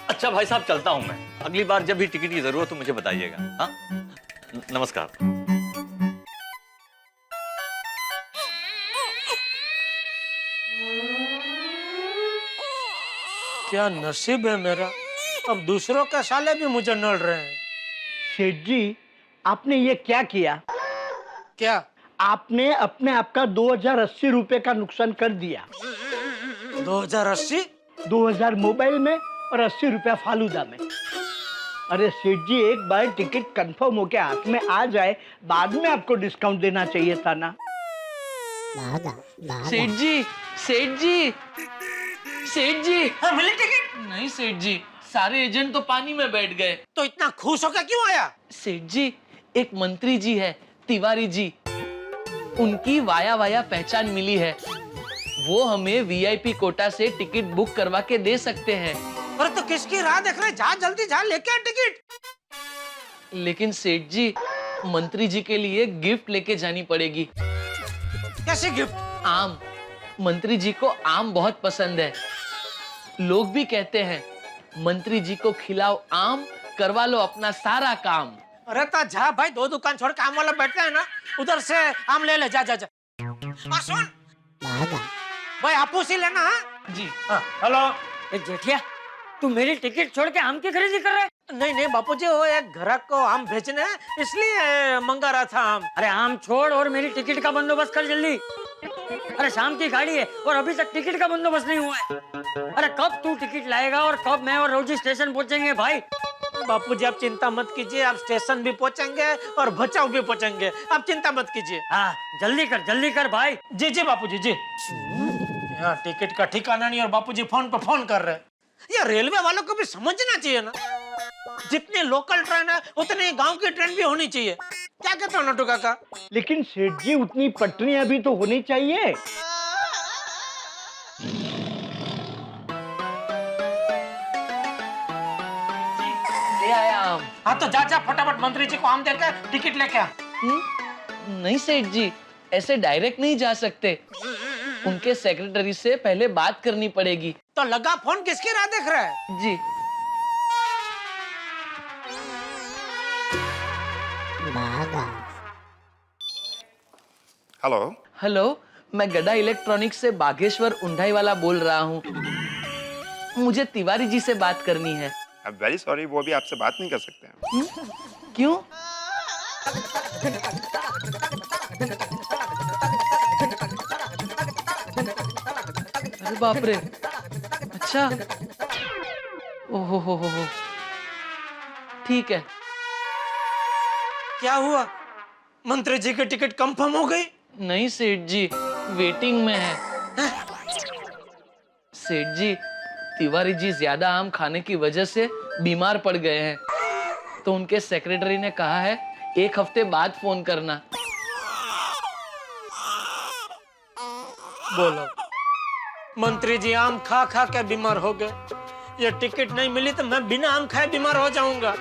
अच्छा भाई साहब चलता हूं मैं, अगली बार जब भी टिकट की जरूरत हो मुझे बताइएगा। हाँ नमस्कार।
क्या नसीब है मेरा, अब दूसरों के साले भी मुझे नल रहे हैं।
सेठ जी आपने ये क्या किया?
क्या?
आपने अपने आप का 2080 रुपए का नुकसान कर दिया।
2080?
2000 मोबाइल में और 80 रुपया फालूदा में। अरे सेठ जी एक बार टिकट कंफर्म होके हाथ में आ जाए, बाद में आपको डिस्काउंट देना चाहिए था ना।
सेठ जी सेठ जी सेठ जी।
हाँ, मिली टिकट?
नहीं सेठ जी, सारे एजेंट तो पानी में बैठ गए।
तो इतना खुश होकर क्यों आया?
सेठ जी एक मंत्री जी है तिवारी जी, उनकी वाया वाया पहचान मिली है, वो हमें वीआईपी कोटा से टिकट बुक करवा के दे सकते हैं।
अरे तो किसकी राह देख रहे? जा जल्दी जा, लेके आ टिकट।
लेकिन सेठ जी मंत्री जी के लिए गिफ्ट लेके जानी पड़ेगी।
कैसे गिफ्ट?
आम। मंत्री जी को आम बहुत पसंद है, लोग भी कहते हैं मंत्री जी को खिलाओ आम, करवा लो अपना सारा काम।
अरे तो जा भाई, 2 दुकान छोड़ के आम वाला बैठते हैं ना, उधर से आम ले ले। जा जा जा। और सुन भाई, आपूस ही लेना। हाँ
जी।
हाँ हेलो।
जेठिया तू मेरी टिकट छोड़ के आम की खरीदी कर रहा है?
नहीं बापूजी, वो एक ग्राहक को आम भेजने हैं, इसलिए मंगा रहा था आम।
अरे आम छोड़ और मेरी टिकट का बंदोबस्त कर जल्दी। अरे शाम की गाड़ी है और अभी तक टिकट का बंदोबस्त नहीं हुआ है। अरे कब तू टिकट लाएगा और कब मैं और रोजी स्टेशन पहुंचेंगे भाई?
बापूजी आप चिंता मत कीजिए, आप स्टेशन भी पहुंचेंगे और बचाव भी पहुंचेंगे, आप चिंता मत कीजिए।
हाँ जल्दी कर भाई।
जी जी बापूजी जी। यहाँ टिकट का ठिकाना नहीं और बापूजी फोन पे फोन कर रहे हैं। ये रेलवे वालों को भी समझना चाहिए ना, जितनी लोकल ट्रेन है उतनी गांव की ट्रेन भी होनी चाहिए। क्या कहते हो नटू काका?
लेकिन सेठ जी उतनी पटरियां भी तो होनी चाहिए।
ले आया आम।
हाँ तो जा फटाफट मंत्री जी को आम देकर टिकट लेके आ।
नहीं सेठ जी, ऐसे डायरेक्ट नहीं जा सकते, उनके सेक्रेटरी से पहले बात करनी पड़ेगी।
तो लगा फोन, किसकी राह देख रहा है?
जी। हेलो, मैं गड्ढा इलेक्ट्रॉनिक्स से बागेश्वर उंडाई वाला बोल रहा हूँ। मुझे तिवारी जी से बात करनी है।
वेरी सॉरी, वो भी आपसे बात नहीं कर सकते हैं।
क्यों? अरे बाप रे। अच्छा अच्छा, ओहो हो, ठीक है।
क्या हुआ, मंत्री जी की टिकट कंफर्म हो गई?
नहीं सेठ जी, वेटिंग में है। सेठ जी, तिवारी जी ज्यादा आम खाने की वजह से बीमार पड़ गए हैं, तो उनके सेक्रेटरी ने कहा है 1 हफ्ते बाद फोन करना।
बोलो, मंत्री जी आम खा खा के बीमार हो गए, ये टिकट नहीं मिली तो मैं बिना आम खाए बीमार हो जाऊंगा।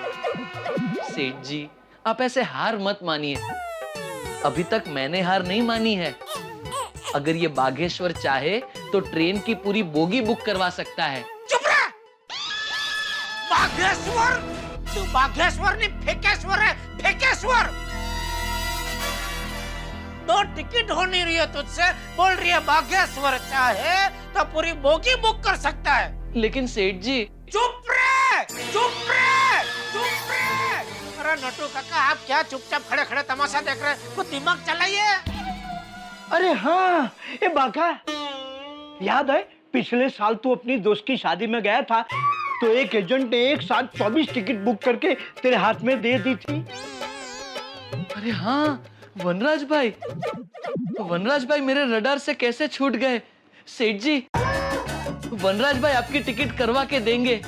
सेठ जी, आप ऐसे हार मत मानिए, अभी तक मैंने हार नहीं मानी है। अगर ये बागेश्वर चाहे तो ट्रेन की पूरी बोगी बुक करवा सकता है।
चुप रह! बागेश्वर? तू बागेश्वर नहीं, फेकेश्वर है, फेकेश्वर। 2 टिकट हो नहीं रही है तुझसे, बोल रही है बागेश्वर चाहे तो पूरी बोगी बुक कर सकता है।
लेकिन सेठ जी।
चुप रहे, चुप रहे, चुप रहे। अरे नटू काका, आप क्या चुपचाप खड़े खड़े तमाशा देख रहे हैं? कुछ दिमाग चलाइए।
अरे हाँ, ये बाका, याद है पिछले साल तू अपनी दोस्त की शादी में गया था तो एक एजेंट ने एक साथ 24 टिकट बुक करके तेरे हाथ में दे दी थी।
अरे हाँ, वनराज भाई मेरे रडार से कैसे छूट गए। सेठ जी, वनराज भाई आपकी टिकट करवा के देंगे।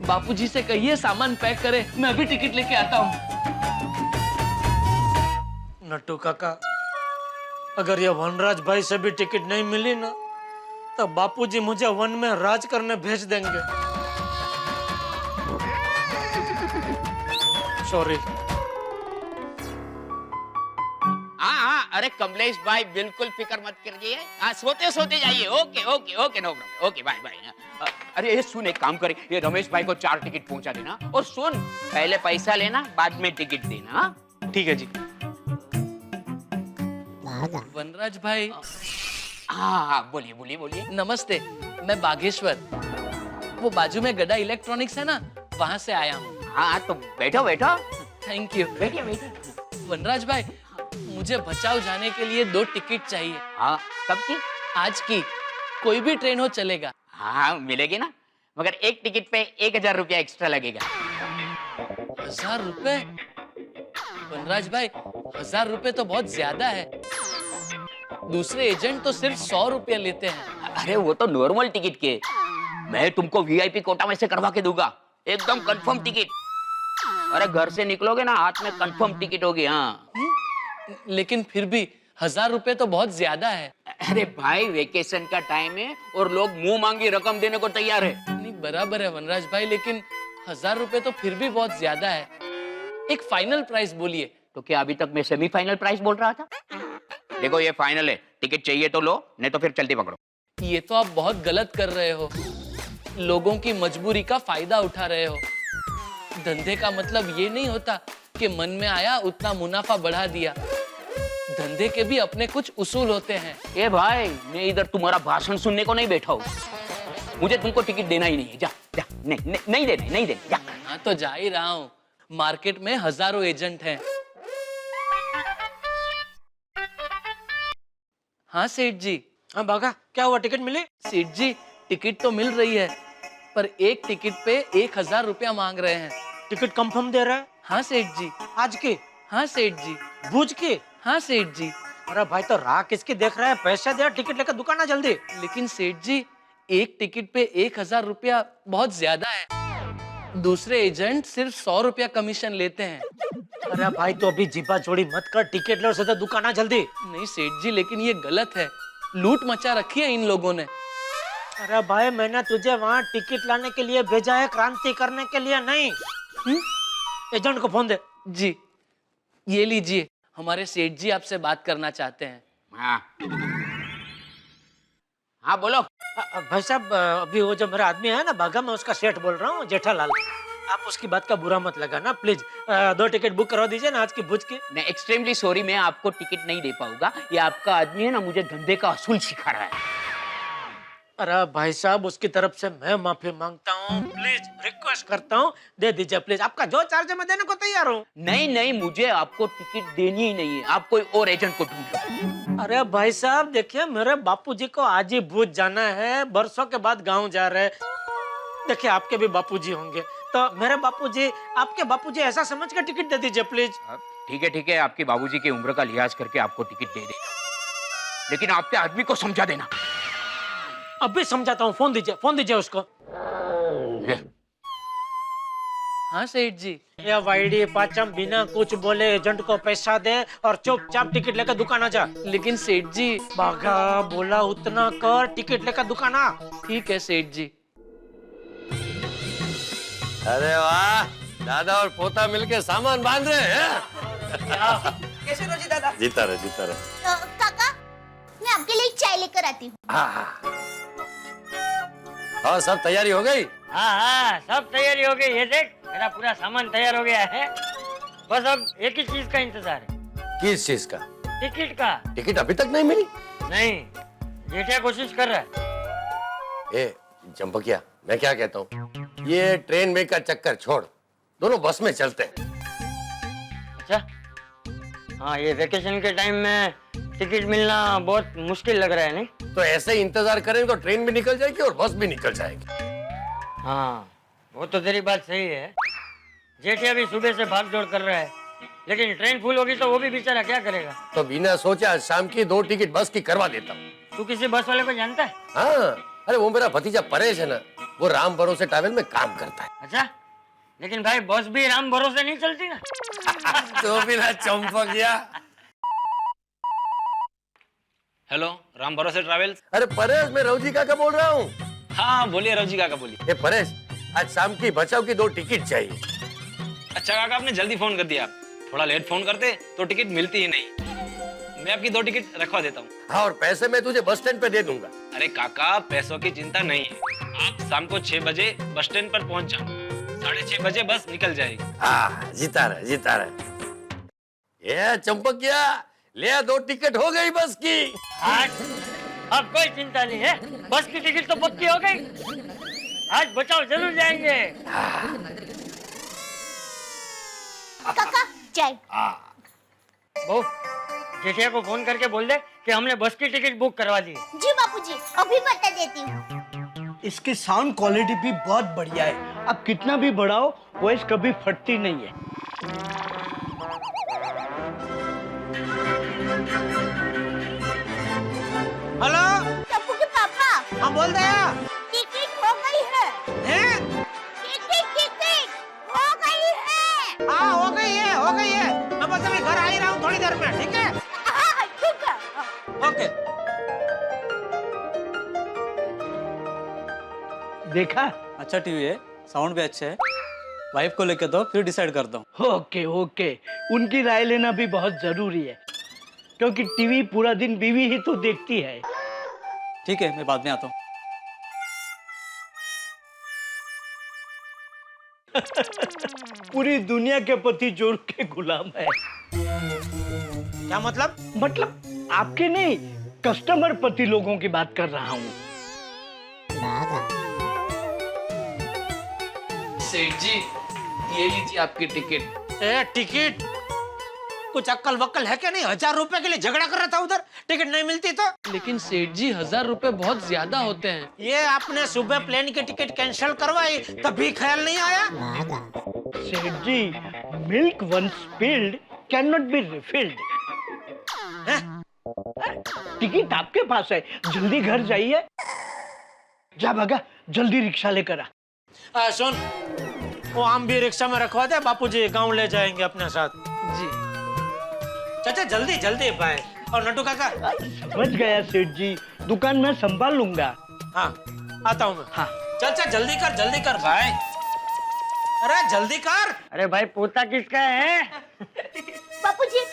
बापूजी से कहिए सामान पैक करे, मैं अभी टिकट लेके आता हूँ।
नट्टू काका, अगर ये वनराज भाई से भी टिकट नहीं मिली ना तो बापूजी मुझे वन में राज करने भेज देंगे। सॉरी।
हाँ, अरे कमलेश भाई बिल्कुल फिक्र मत करिए। हाँ, सोते सोते जाइए। Okay okay okay, no problem. Okay bye bye. अरे ये सुन, एक काम करे, ये रमेश भाई को 4 टिकट पहुंचा देना, और सुन, पहले पैसा लेना, बाद में टिकट देना।
ठीक है जी।
वनराज भाई।
हाँ, बोलिए बोलिए बोलिए।
नमस्ते, मैं बागेश्वर, वो बाजू में गड्ढा इलेक्ट्रॉनिक्स है ना, वहां से आया हूँ।
हाँ, तो बैठो बैठो।
Thank you.
बैठिए बैठिए।
वनराज भाई, मुझे बचाव जाने के लिए 2 टिकट चाहिए।
हाँ, कब की?
आज की, कोई भी ट्रेन हो चलेगा।
हाँ, मिलेगी ना, मगर एक टिकट पे 1000 रुपया एक्स्ट्रा लगेगा।
1000 रुपए? वनराज भाई, 1000 रुपए तो बहुत ज्यादा है। दूसरे एजेंट तो सिर्फ 100 रुपया लेते हैं।
अरे वो तो नॉर्मल टिकट के, मैं तुमको वीआईपी कोटा में से करवा के दूंगा, एकदम कंफर्म टिकट। अरे घर से निकलोगे ना, हाथ में कंफर्म टिकट होगी। हाँ,
लेकिन फिर भी 1000 रुपए तो बहुत ज्यादा है।
अरे भाई, वेकेशन का टाइम है और लोग मुंह मांगी रकम देने को तैयार है।
नहीं, बराबर है वनराज भाई, लेकिन 1000 रुपए तो फिर भी बहुत ज्यादा है। एक फाइनल प्राइस बोलिए।
तो क्या अभी तक मैं सेमीफाइनल प्राइस बोल रहा था? देखो, ये फाइनल है, टिकट चाहिए तो लो, नहीं तो फिर चलती पकड़ो।
ये तो आप बहुत गलत कर रहे हो, लोगों की मजबूरी का फायदा उठा रहे हो। धंधे का मतलब ये नहीं होता कि मन में आया उतना मुनाफा बढ़ा दिया। धंधे के भी अपने कुछ उसूल होते हैं।
ए भाई, मैं इधर तुम्हारा भाषण सुनने को नहीं बैठा हूँ, मुझे तुमको टिकट देना ही नहीं है। जा जा, नहीं देने जा।
हाँ, तो जा ही रहा हूँ, मार्केट में हजारों एजेंट हैं। हाँ सेठ जी।
हाँ बागा, क्या हुआ, टिकट मिली?
सेठ जी, टिकट तो मिल रही है, पर एक टिकट पे 1000 रुपया मांग रहे हैं।
टिकट कंफर्म दे रहा है?
हाँ सेठ जी।
आज की?
हाँ सेठ जी।
भुज की?
हाँ सेठ जी।
अरे भाई, तो राह किसकी देख रहा है? पैसे दे, टिकट लेकर दुकान आ जल्दी।
लेकिन सेठ जी, एक टिकट पे 1000 रुपया बहुत ज्यादा है। दूसरे एजेंट सिर्फ 100 रुपया कमीशन लेते हैं।
अरे भाई, तो अभी जीपा चोरी मत कर, टिकट ले और सीधा दुकान आ जल्दी।
नहीं सेठ जी, लेकिन ये गलत है, लूट मचा रखी है इन लोगों ने।
अरे भाई, मैंने तुझे वहाँ टिकट लाने के लिए भेजा है, क्रांति करने के लिए नहीं। एजेंट को फोन दे।
जी, ये लीजिए, हमारे सेठ जी आपसे बात करना चाहते हैं।
हाँ बोलो।
भाई साहब, अभी वो जो मेरा आदमी है ना बागा, मैं उसका सेठ बोल रहा हूँ, जेठालाल। आप उसकी बात का बुरा मत लगाना प्लीज। 2 टिकट बुक करवा दीजिए ना आज की भुज की।
नहीं, एक्सट्रीमली सॉरी, मैं आपको टिकट नहीं दे पाऊंगा। ये आपका आदमी है ना, मुझे धंधे का असूल सिखा रहा है।
अरे भाई साहब, उसकी तरफ से मैं माफी मांगता हूँ, प्लीज रिक्वेस्ट करता हूँ, दे दीजिए प्लीज। आपका जो चार्ज है मैं देने को तैयार हूँ।
नहीं नहीं, मुझे आपको टिकट देनी ही नहीं है, आप कोई और एजेंट को ढूंढ लो।
अरे भाई साहब देखिए, मेरे बापूजी को आज ही भूत जाना है, बरसों के बाद गांव जा रहे हैं। देखिए आपके भी बापूजी होंगे, तो मेरे बापूजी, आपके बापूजी ऐसा समझ कर टिकट दे दीजिए प्लीज।
ठीक है, आपके बाबूजी की उम्र का लिहाज करके आपको टिकट दे देना, लेकिन आपके आदमी को समझा देना।
अभी समझाता हूँ, फोन दीजिए उसको।
हाँ सेठ जी।
या वाईडी पाचम बिना कुछ बोले एजेंट को पैसा दे और चुपचाप टिकट लेकर दुकान आ जा।
लेकिन सेठ जी।
बागा बोला उतना कर, टिकट लेकर दुकान आ।
ठीक है सेठ जी।
अरे वाह, दादा और पोता मिलके सामान बांध रहे हैं।
कैसे रोजी दादा?
जीता रहे।
काका, मैं आपके लिए चाय लेकर आती हूँ।
हाँ, और सब तैयारी हो गई?
हाँ, सब तैयारी हो गई। ये देख, मेरा पूरा सामान तैयार हो गया है। बस अब एक ही चीज का इंतजार है।
किस चीज का?
टिकट का।
टिकट अभी तक नहीं मिली?
नहीं, जेठिया कोशिश कर रहा है।
ए चंपकिया, मैं क्या कहता हूँ, ये ट्रेन में का चक्कर छोड़, दोनों बस में चलते हैं।
अच्छा, हाँ, ये वेकेशन के टाइम में टिकट मिलना बहुत मुश्किल लग रहा है, नहीं?
तो ऐसे ही इंतजार करेंगे तो ट्रेन भी निकल जाएगी और बस भी निकल जाएगी।
हाँ, वो तो तेरी बात सही है। जेठिया भी सुबह से भाग दौड़ कर रहा है, लेकिन ट्रेन फुल होगी तो वो भी बेचारा क्या करेगा?
तो बिना सोचे आज शाम की 2 टिकट बस की करवा देता हूँ।
तू किसी बस वाले को जानता है?
हाँ, अरे वो मेरा भतीजा परेश है ना, वो राम भरोसे ट्रैवल में काम करता है।
अच्छा, लेकिन भाई बस भी राम भरोसे नहीं चलती ना।
तो बिना चंपकिया।
हेलो, राम भरोसे ट्रैवल्स।
अरे परेश, मैं रवजी काका बोल रहा हूँ।
हाँ बोलिए रवजी काका बोलिए।
ए परेश, आज शाम की बचाव की 2 टिकट चाहिए।
अच्छा काका, आपने जल्दी फोन कर दिया। थोड़ा लेट फोन करते तो टिकट मिलती ही नहीं। मैं आपकी 2 टिकट रखवा देता हूँ।
हाँ, और पैसे मैं तुझे बस स्टैंड पे दे दूंगा।
अरे काका, पैसों की चिंता नहीं है। आप शाम को 6 बजे बस स्टैंड पर पहुंच जाओ, 6:30 बजे बस निकल जाएगी।
हाँ, जीता रहे। ये चंपकिया, ले 2 टिकट हो गई बस की।
आज अब कोई चिंता नहीं है, बस की टिकट तो पक्की हो गई। आज बचाओ जरूर जाएंगे।
काका, चाय।
बहू, जेठिया को फोन करके बोल दे कि हमने बस की टिकट बुक करवा दी।
जी बापूजी, अभी बता देती हूँ।
इसकी साउंड क्वालिटी भी बहुत बढ़िया है। आप कितना भी बढ़ाओ, वॉइस कभी फटती नहीं है।
हेलो,
टप्पू के पापा,
हाँ बोल दे।
टिकट हो गई है।
हैं?
टिकट हो गई है।
हाँ हो गई है। मैं बस अभी घर आ ही रहा हूँ थोड़ी देर में, ठीक है?
हाँ, ठीक है।
ओके।
देखा?
अच्छा टीवी है, साउंड भी अच्छा है। वाइफ को लेके दो, फिर डिसाइड करता हूँ।
ओके, उनकी राय लेना भी बहुत जरूरी है, क्योंकि टीवी पूरा दिन बीवी ही तो देखती है।
ठीक है, मैं बाद में आता हूँ।
पूरी दुनिया के पति जोर के गुलाम है।
क्या मतलब?
मतलब आपके नहीं, कस्टमर पति लोगों की बात कर रहा हूँ।
सेठ जी, ये लीजिए आपकी टिकट।
ए टिकट? कुछ अक्कल वक्कल है क्या नहीं? 1000 रुपए के लिए झगड़ा कर रहा था उधर, टिकट नहीं मिलती तो।
लेकिन सेठ जी 1000 रुपए बहुत ज्यादा होते हैं।
ये आपने सुबह प्लेन की टिकट कैंसिल करवाई तभी ख्याल नहीं आया?
Seth ji, milk once spilled can not be refilled. Ticket आपके पास है, जल्दी घर जाइए। जा भागा, जल्दी रिक्शा लेकर आ।
सुन, वो आम भी रिक्शा में रखवा दे, बापूजी गांव ले जाएंगे अपने साथ।
जी
चाचा जल्दी भाई। और नटू काका?
समझ गया सेठ जी, दुकान में संभाल लूंगा।
हाँ, आता हूँ मैं।
हाँ।
चाचा जल्दी कर भाई। अरे जल्दी कर।
अरे भाई, पोता किसका है?
बापूजी,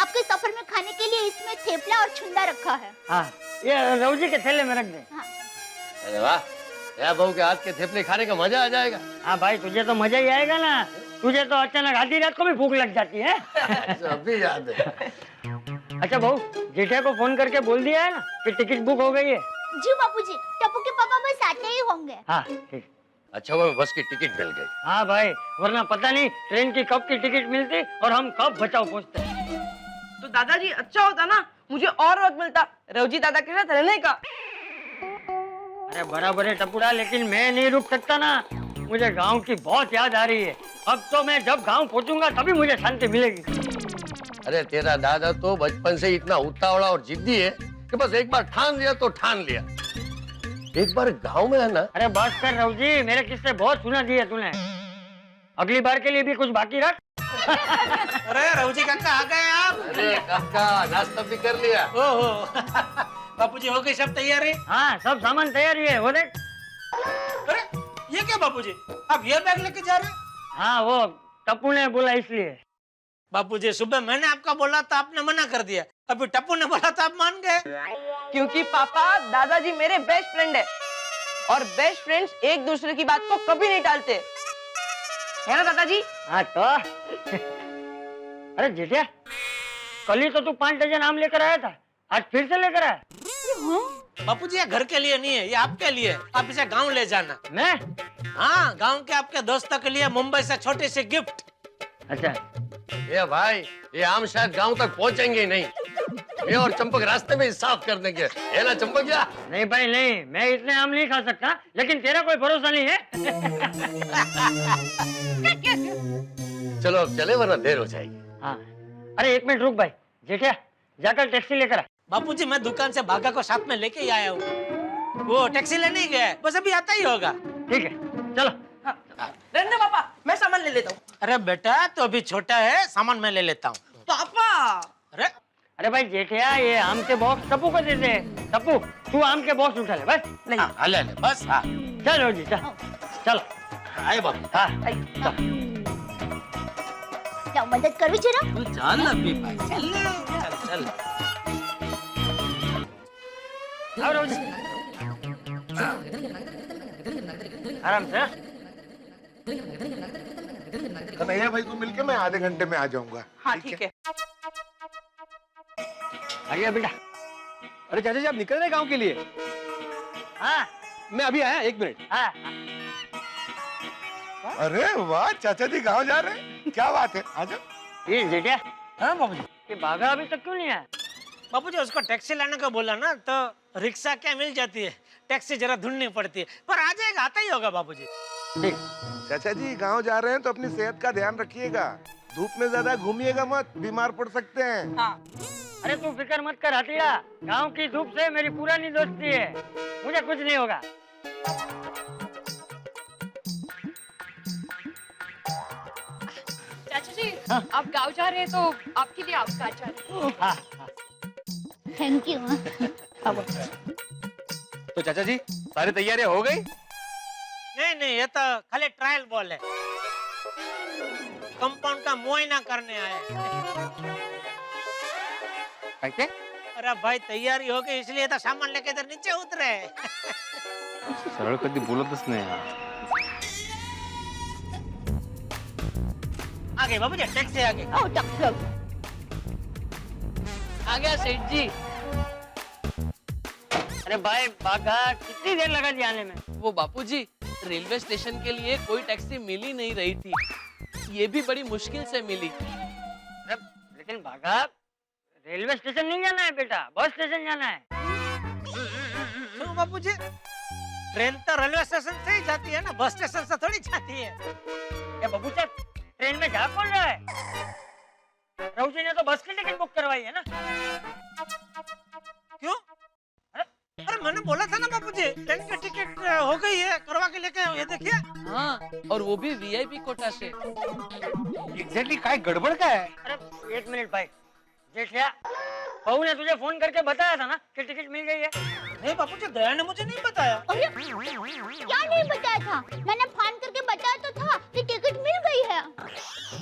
आपके सफर में खाने के लिए इसमें थेपला और छुंदा रखा है।
हाँ, ये रवजी के थैले में रख दे।
हाँ।
अरे वाह, या बहू के हाथ के थेपले खाने का मजा आ जाएगा।
हाँ भाई, तुझे तो मजा ही आएगा ना। तुझे तो अचानक आधी रात को भी भूख लग जाती है।
अभी याद है।
अच्छा बहू, जेठिया को फोन करके बोल दिया है ना कि टिकट बुक हो गई है?
जी बापूजी, टप्पू के पापा बस आते ही होंगे।
हाँ ठीक।
अच्छा वो बस की टिकट मिल गई।
हाँ भाई, वरना पता नहीं ट्रेन की कब की टिकट मिलती और हम कब बचाओ पहुंचते।
तो दादाजी अच्छा होता ना, मुझे और वक्त मिलता रवजी दादा के साथ रहने का।
अरे बराबर है टपुड़ा, लेकिन मैं नहीं रुक सकता ना। मुझे गांव की बहुत याद आ रही है। अब तो मैं जब गांव पहुंचूंगा तभी मुझे शांति मिलेगी।
अरे तेरा दादा तो बचपन से इतना उतावला और जिद्दी है कि बस एक बार ठान लिया तो ठान लिया। एक बार गांव में है ना।
अरे बस कर रवजी, मेरे किस्से बहुत सुना दिए तूने। अगली बार के लिए भी कुछ बाकी रख।
अरे रवजी काका आ गए आप।
अरे काका नाश्ता भी कर लिया।
ओहो बापूजी हो गई सब तैयारी?
हाँ सब सामान तैयारी है, वो देख।
अरे ये क्या बापूजी, आप ये बैग लेके जा रहे हैं?
हाँ वो टप्पू ने बोला इसलिए।
बापूजी सुबह मैंने आपका बोला था, आपने मना कर दिया। अभी टप्पू ने बोला था, आप मान गए।
क्योंकि पापा दादाजी मेरे बेस्ट फ्रेंड है और बेस्ट फ्रेंड्स एक दूसरे की बात को कभी नहीं टालते, है ना दादाजी?
हाँ तो अरे जेठिया, कल ही तो तू 5 डजन आम लेकर आया था, आज फिर से लेकर आया?
बापूजी ये घर के लिए नहीं है, ये आपके लिए। आप इसे गांव ले जाना।
मैं?
हाँ, गांव के आपके दोस्तों के लिए मुंबई से छोटी सी गिफ्ट।
अच्छा
ये भाई, ये आम शायद गांव तक पहुंचेंगे ही नहीं। ये और चंपक रास्ते में ही साफ कर देंगे, है ना चंपक? या
नहीं भाई नहीं, मैं इतने आम नहीं खा सकता, लेकिन तेरा कोई भरोसा नहीं है।
चलो अब चले वरना देर हो जाएगी।
हाँ अरे 1 मिनट रुक भाई, जेठिया जाकर टैक्सी लेकर आ।
बापूजी मैं दुकान से भागा को साथ में लेके ही आया हूँ। वो टैक्सी लेने ही गया है, बस अभी आता ही होगा।
ठीक है चलो।
रहने पापा, मैं सामान ले लेता हूँ।
अरे बेटा तो अभी छोटा है, सामान मैं ले लेता हूँ।
पापा
अरे भाई जेठिया, ये आम के बॉक्स टप्पू को दे दे। टप्पू तू आम के बॉक्स उठा ले बस।
नहीं
हाँ ले ले बस। हाँ
चलो जी चल चलो।
आए बाबू।
हाँ
जाओ मदद करो जरा।
तू चल अभी भाई, चल चल चल।
आओ रोजी, आराम से।
कन्हैया भाई को मिलके मैं आधे घंटे में आ जाऊंगा।
हाँ ठीक है।
आइए बेटा।
अरे चाचा जी आप निकल रहे गांव के लिए?
हाँ
मैं अभी आया, 1 मिनट।
हाँ
अरे वाह, चाचा जी गांव जा रहे हैं, क्या बात है, आ जाओ।
ये जेठिया,
हाँ बाबूजी।
ये बाघा अभी तक क्यों नहीं आया?
बापूजी उसको टैक्सी लाने का बोला ना, तो रिक्शा क्या मिल जाती है, टैक्सी जरा ढूंढनी पड़ती है, पर आ जाएगा, आता ही होगा बापूजी।
ठीक।
चाचा जी गांव जा रहे हैं तो अपनी सेहत का ध्यान रखिएगा, धूप में ज्यादा घूमिएगा मत, बीमार पड़ सकते हैं।
हाँ।
अरे तू फिक्र मत कर हथिया, गांव की धूप से मेरी पुरानी दोस्ती है, मुझे कुछ नहीं होगा।
चाचा जी आप गांव जा रहे हैं तो आपके लिए आपका अचार है।
Thank you.
तो चाचा जी सारी तैयारियां हो गई?
नहीं नहीं, ये तो खाली ट्रायल बॉल है, कंपाउंड का मुआयना करने आए।
कैसे?
अरे भाई तैयारी हो गई इसलिए तो सामान लेके इधर नीचे उतरे।
सरळ कधी बोलतच नाही यार।
आ गए बाबूजी, टैक्सी आ गई।
ओ डॉक्टर
आ गया सेठ जी। अरे भाई बाघा कितनी देर लगा दी आने में?
वो बापूजी, रेलवे स्टेशन के लिए कोई टैक्सी मिल ही नहीं रही थी, ये भी बड़ी मुश्किल से मिली।
अरे लेकिन बाघा रेलवे स्टेशन नहीं जाना है बेटा, बस स्टेशन जाना है।
क्यों बापूजी? ट्रेन तो रेलवे स्टेशन से ही जाती है ना, बस स्टेशन से थोड़ी जाती है।
ये बाबू साहब ट्रेन में जा कौन रहा है? रवजी ने तो बस की टिकट बुक करवाई है ना।
क्यों? अरे मैंने बोला था ना बापूजी, ट्रेन की टिकट हो गई है, करवा के लेके ये देखिए।
हाँ, और वो भी वीआईपी कोटा से।
एग्जैक्टली काय गड़बड़ का है?
अरे 1 मिनट भाई, जेठिया बहू ने तुझे फोन करके बताया था ना कि टिकट मिल गई है?
नहीं बापूजी, दया ने मुझे नहीं बताया।
अरे क्या नहीं बताया था? मैंने फोन करके बताया तो था कि टिकट मिल गई है।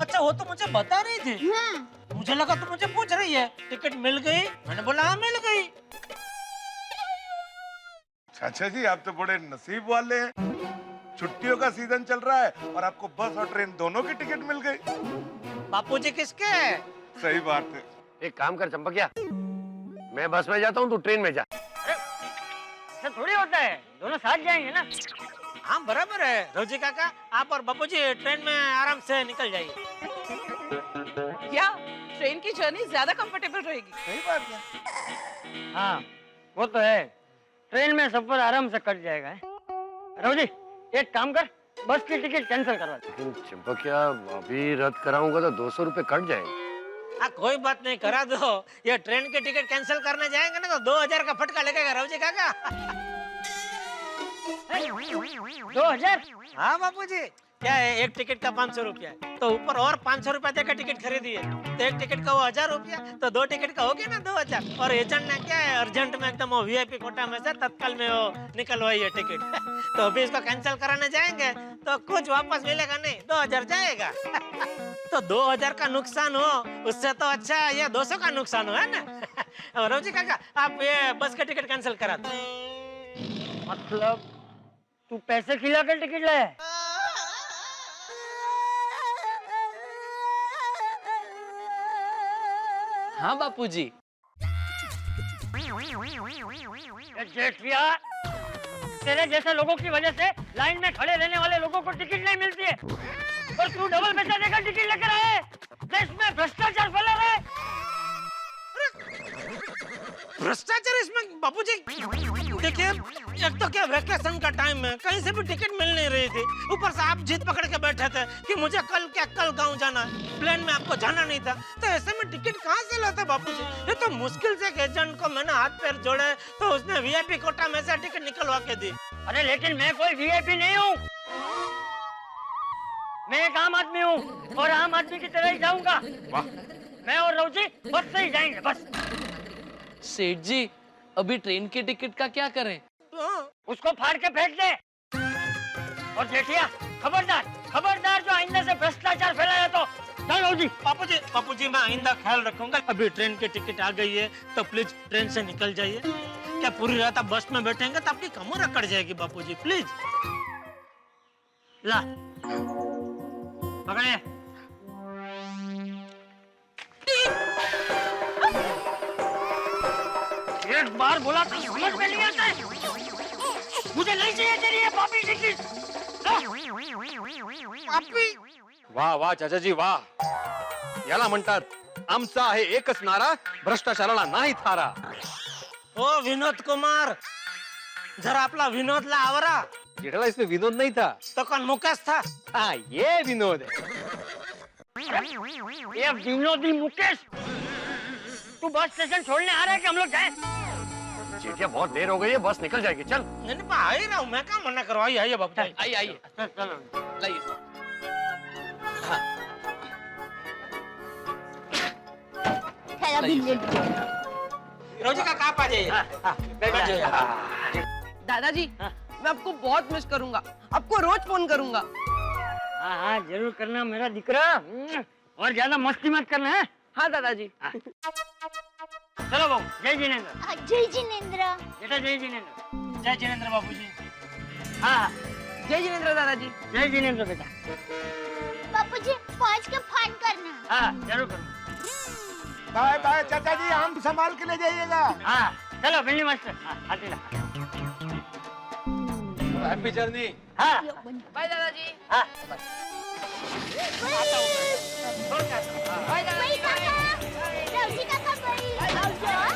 अच्छा वो तो मुझे बता रही थी।
हाँ।
मुझे लगा तो मुझे पूछ रही है टिकट मिल गई, मैंने बोला हाँ मिल गई।
चाचा जी आप तो बड़े नसीब वाले हैं, छुट्टियों का सीजन चल रहा है और आपको बस और ट्रेन दोनों की टिकट मिल गई।
बापूजी किसके?
सही बात है।
एक काम कर चंपकिया, मैं बस में जाता हूँ, तू ट्रेन में जा।
ऐसा थोड़ी होता है, दोनों साथ जाएंगे ना।
हाँ बराबर है रवजी काका, आप और बापूजी ट्रेन में आराम से निकल जाइए।
क्या ट्रेन की जर्नी ज्यादा कंफर्टेबल रहेगी?
सही बात है।
हाँ वो तो है, ट्रेन में सफर आराम से कट जाएगा। रवजी एक काम कर, बस की टिकट कैंसिल करवा दे।
लेकिन चंपकिया, अभी रद्द कराऊंगा तो 200 रुपए कट जाएंगे।
हाँ कोई बात नहीं, करा दो। ये ट्रेन की टिकट कैंसिल करने जाएंगे ना तो 2000 का फटका लगेगा रवजी काका।
2000?
हाँ बापूजी, क्या है, एक टिकट का 500 रुपया है, तो ऊपर और 500 रुपया देकर टिकट खरीदिए, तो एक टिकट का वो 1000 रुपया, तो 2 टिकट का हो गया ना 2000। और एजेंट ने क्या है, अर्जेंट में एकदम वो VIP कोटा में से तत्काल में वो निकलवाई है टिकट। तो अभी इसको कैंसिल कराने जाएंगे तो कुछ वापस मिलेगा नहीं, 2000 जाएगा। तो 2000 का नुकसान हो, उससे तो अच्छा ये 200 का नुकसान हो, है ना। और रवजी काका आप ये बस का टिकट कैंसिल करा दो।
मतलब तू पैसे खिला कर टिकट लाया?
हाँ बापूजी।
जेठिया, तेरे जैसे लोगों की वजह से लाइन में खड़े रहने वाले लोगों को टिकट नहीं मिलती है, और तू डबल पैसा देकर टिकट लेकर आए। देश में भ्रष्टाचार फैला रहा है।
भ्रष्टाचार इसमें बापूजी? देखिए, एक तो क्या वैकेशन का टाइम है, कहीं से भी टिकट मिल नहीं रही थी, ऊपर से आप जिद पकड़ के बैठे थे कि मुझे कल गांव जाना है, प्लेन में आपको जाना नहीं था, तो ऐसे में टिकट कहाँ से लाते बापूजी? ये तो मुश्किल से एक एजेंट को मैंने हाथ पैर जोड़े तो उसने VIP कोटा में से टिकट निकलवा के दी।
अरे लेकिन मैं कोई VIP नहीं हूँ, मैं एक आम आदमी हूँ, और आम आदमी की तरह ही जाऊंगा। मैं और रवजी बस से ही जाएंगे, बस।
सेठ जी, अभी ट्रेन के टिकट का क्या करें?
उसको फाड़ के फेंक दे। और जेठिया, खबरदार खबरदार, जो आइंदा से भ्रष्टाचार फैलाया तो चलो जी।
बापूजी मैं आइंदा ख्याल रखूंगा। अभी ट्रेन की टिकट आ गई है तो प्लीज ट्रेन से निकल जाइए। क्या पूरी रात आप बस में बैठेंगे तो आपकी कमर अकड़ जाएगी बापूजी, प्लीज।
ला पकड़े। एक बार बोला तो समझ में नहीं आता है। मुझे नहीं चाहिए तेरी ये पापी टिकट।
वाह वाह चाचाजी वाह, याला म्हणतात आमचा आहे एकच नारा, भ्रष्टाचाराला नाही थारा।
ओ विनोद कुमार, जरा आपला विनोदला आवरा।
जेठाला इसमें विनोद नहीं था
तो कौन मुकेश था?
हाँ ये विनोद है।
ये विनोदी मुकेश, तू बस स्टेशन छोड़ने आ रहा है कि हम लोग जाएं?
जेठिया बहुत देर हो गई है, बस निकल जाएगी, चल।
नहीं मैं आ ही रहा हूँ, मैं क्या मना करूँ। आइए बापू,
आइए आइए,
चलो
लाइए।
रोजी का आप आ जाइए।
दादाजी मैं आपको बहुत मिस करूंगा, आपको रोज फोन करूंगा।
हाँ हाँ जरूर करना मेरा दिकरा, और ज्यादा मस्ती मत करना है।
हाँ दादाजी।
चलो बाबू, जय जिनेंद्र।
जय जिनेंद्र।
बेटा जय जिनेंद्र।
जय जिनेंद्र बाबूजी।
हाँ
जय जिनेंद्र दादाजी।
जय जिनेंद्र बेटा।
बापूजी पहुंच के फोन करना।
हाँ जरूर करूँ।
बाय बाय चाचा जी, आम संभाल के ले जाइएगा।
हाँ चलो बिल्ली मास्टर। हाँ आते ना।
Happy journey.
हाँ
बाय दादाजी।
हाँ
बाय दादाजी।
रवजी काका भाई, आओ जाओ।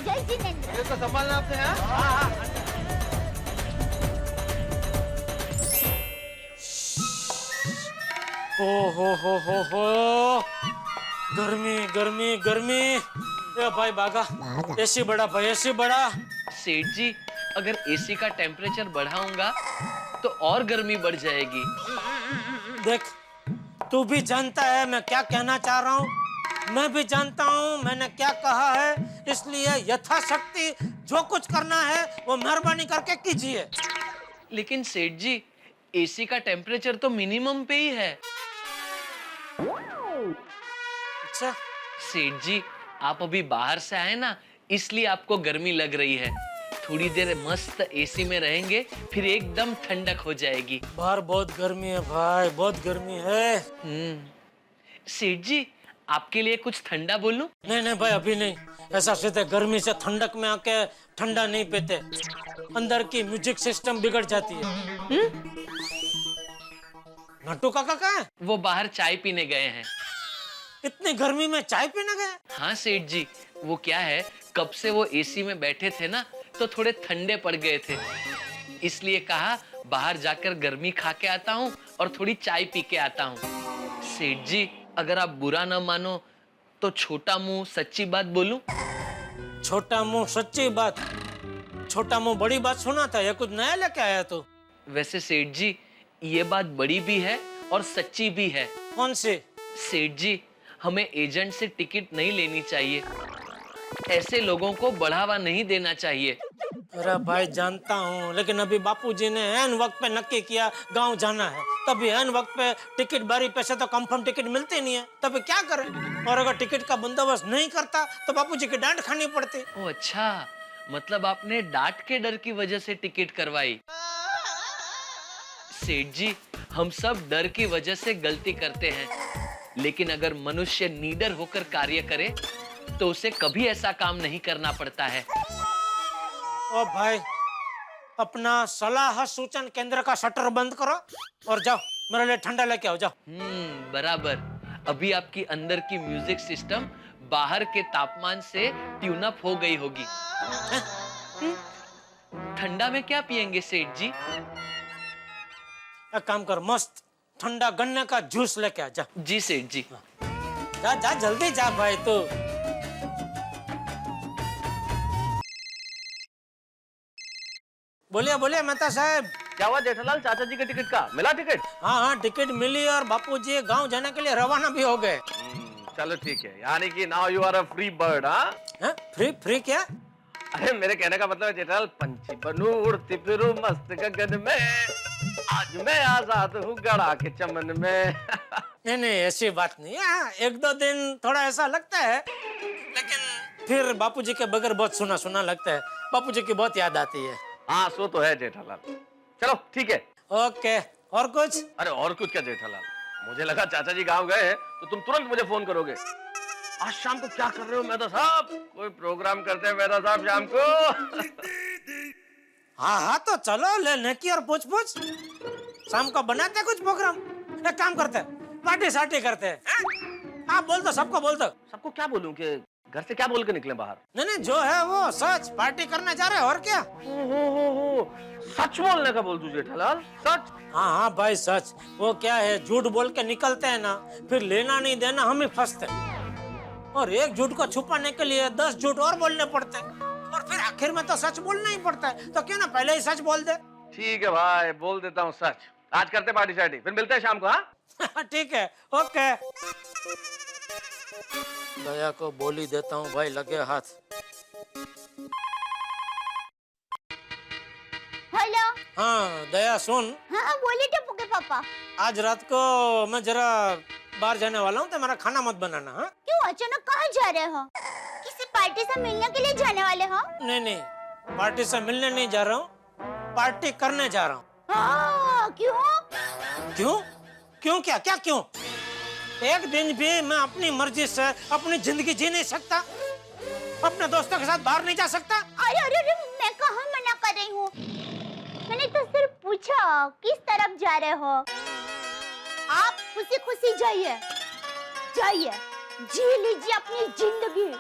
जय जिनेंद्र।
ये तो संभालना आपने। हाँ
हो गर्मी गर्मी गर्मी। ए भाई बागा, एसी बड़ा भाई, एसी बड़ा।
सेठ जी, अगर एसी का टेम्परेचर बढ़ाऊंगा तो और गर्मी बढ़ जाएगी।
देख, तू भी जानता है मैं क्या कहना चाह रहा हूँ, मैं भी जानता हूँ मैंने क्या कहा है, इसलिए यथाशक्ति जो कुछ करना है वो मेहरबानी करके कीजिए।
लेकिन सेठ जी, एसी का टेम्परेचर तो मिनिमम पे ही है।
अच्छा
सेठ जी, आप अभी बाहर से आए ना, इसलिए आपको गर्मी लग रही है। थोड़ी देर मस्त एसी में रहेंगे, फिर एकदम ठंडक हो जाएगी।
बाहर बहुत गर्मी है भाई, बहुत गर्मी है।
सेठ जी, आपके लिए कुछ ठंडा बोलूं?
नहीं नहीं भाई, अभी नहीं, ऐसा सीधे गर्मी से ठंडक में आके ठंडा नहीं पीते, अंदर की म्यूजिक सिस्टम बिगड़ जाती है। नट्टू काका कहाँ है?
वो बाहर चाय पीने गए हैं।
इतनी गर्मी में चाय पीने गए?
हाँ सेठ जी, वो क्या है, कब से वो एसी में बैठे थे ना, तो थोड़े ठंडे पड़ गए थे, इसलिए कहा बाहर जाकर गर्मी खा के आता हूँ और थोड़ी चाय पी के आता हूँ। सेठ जी, अगर आप बुरा न मानो तो छोटा मुंह सच्ची बात बोलूं?
छोटा मुंह सच्ची बात? छोटा मुंह बड़ी बात सुना था, ये कुछ नया लेके आया तू?
वैसे सेठ जी, ये बात बड़ी भी है और सच्ची भी है।
कौन सी?
सेठ जी, हमें एजेंट से टिकट नहीं लेनी चाहिए, ऐसे लोगों को बढ़ावा नहीं देना चाहिए।
अरे भाई जानता हूँ, लेकिन अभी बापूजी ने ऐन वक्त पे नक्की किया गांव जाना है, तभी ऐन वक्त पे टिकट बारी पैसे तो कंफर्म टिकट मिलती नहीं है, तभी क्या करें? और अगर टिकट का बंदोबस्त नहीं करता तो बापूजी की डांट खानी पड़ती।
ओ अच्छा, मतलब आपने डांट के डर की वजह से टिकट करवाई। सेठ जी, हम सब डर की वजह से गलती करते हैं, लेकिन अगर मनुष्य निडर होकर कार्य करे तो उसे कभी ऐसा काम नहीं करना पड़ता है।
ओ भाई, अपना सलाह सूचन केंद्र का शटर बंद करो और जाओ मेरे लिए ठंडा लेके आओ, जाओ।
बराबर। अभी आपकी अंदर की म्यूजिक सिस्टम बाहर के तापमान से ट्यून अप हो गई होगी। ठंडा में क्या पियेंगे सेठ जी?
एक काम कर, मस्त ठंडा गन्ने का जूस लेके आ जा।
जी सेठ जी।
जा जा जल्दी जा भाई तू। बोलिए बोलिए मेहता साहब।
क्या हुआ जेठालाल, चाचा जी के टिकट का मिला टिकट?
हाँ हाँ, टिकट मिली और बापूजी गांव जाने के लिए रवाना भी हो गए।
चलो ठीक है, यानी कि now you are a free bird. हाँ,
फ्री फ्री क्या?
अरे मेरे कहने का मतलब है जेठालाल, पंछी बनूं उड़ती फिरूं मस्त गगन में, आज मैं आजाद हूँ गड़ा के चमन में।
नहीं नहीं, ऐसी बात नहीं है, एक दो दिन थोड़ा ऐसा लगता है, लेकिन फिर बापूजी के बगैर बहुत सुना सुना लगता है, बापूजी की बहुत याद आती है।
हाँ सो तो है जेठालाल। चलो ठीक है।
ओके, और कुछ?
अरे और कुछ क्या जेठालाल, मुझे लगा चाचा जी गांव गए हैं तो तुम तुरंत मुझे फोन करोगे। आज शाम को क्या कर रहे हो मेहता साहब? कोई प्रोग्राम करते हैं मेहता साहब शाम को?
हाँ हाँ, तो चलो ले नेकी और पूछ पूछ, शाम को बनाते हैं कुछ प्रोग्राम। एक काम करते हैं, पार्टी सार्टी करते हैं। हाँ बोल दो, सबको बोल दो।
सबको क्या बोलूं कि घर से क्या बोल के निकले बाहर?
नहीं नहीं, जो है वो सच, पार्टी करने जा रहे हैं और क्या।
हो, सच बोलने का बोल तू जेठालाल, सच?
हाँ हाँ भाई सच। वो क्या है, झूठ बोल के निकलते हैं ना, फिर लेना नहीं देना हम ही फंसते हैं, और एक झूठ को छुपाने के लिए 10 झूठ और बोलने पड़ते हैं, और फिर आखिर में तो सच बोलना ही पड़ता है, तो क्यों ना पहले ही सच बोल दे।
ठीक है भाई, बोल देता हूँ सच। आज करते पार्टी शार्टी, फिर मिलते हैं शाम को। हाँ
ठीक है, ओके। दया को बोली देता हूँ भाई, लगे हाथ।
हेलो।
हाँ दया सुन।
हाँ बोलिए टप्पू के पापा।
आज रात को मैं जरा बाहर जाने वाला हूँ, तो मेरा खाना मत बनाना। हाँ
क्यों, अचानक कहाँ जा रहे हो? किसी पार्टी से मिलने के लिए जाने वाले हो?
नहीं नहीं, पार्टी से मिलने नहीं जा रहा हूँ, पार्टी करने जा रहा हूँ।
क्यों?
क्यों क्यों? क्या क्या क्यों? एक दिन भी मैं अपनी मर्जी से अपनी जिंदगी जी नहीं सकता? अपने दोस्तों के साथ बाहर नहीं जा सकता?
अरे अरे अरे, मैं कहाँ मना कर रही हूँ, मैंने तो सिर्फ पूछा किस तरफ जा रहे हो। आप खुशी खुशी जाइए, जाइए, जी लीजिए अपनी जिंदगी।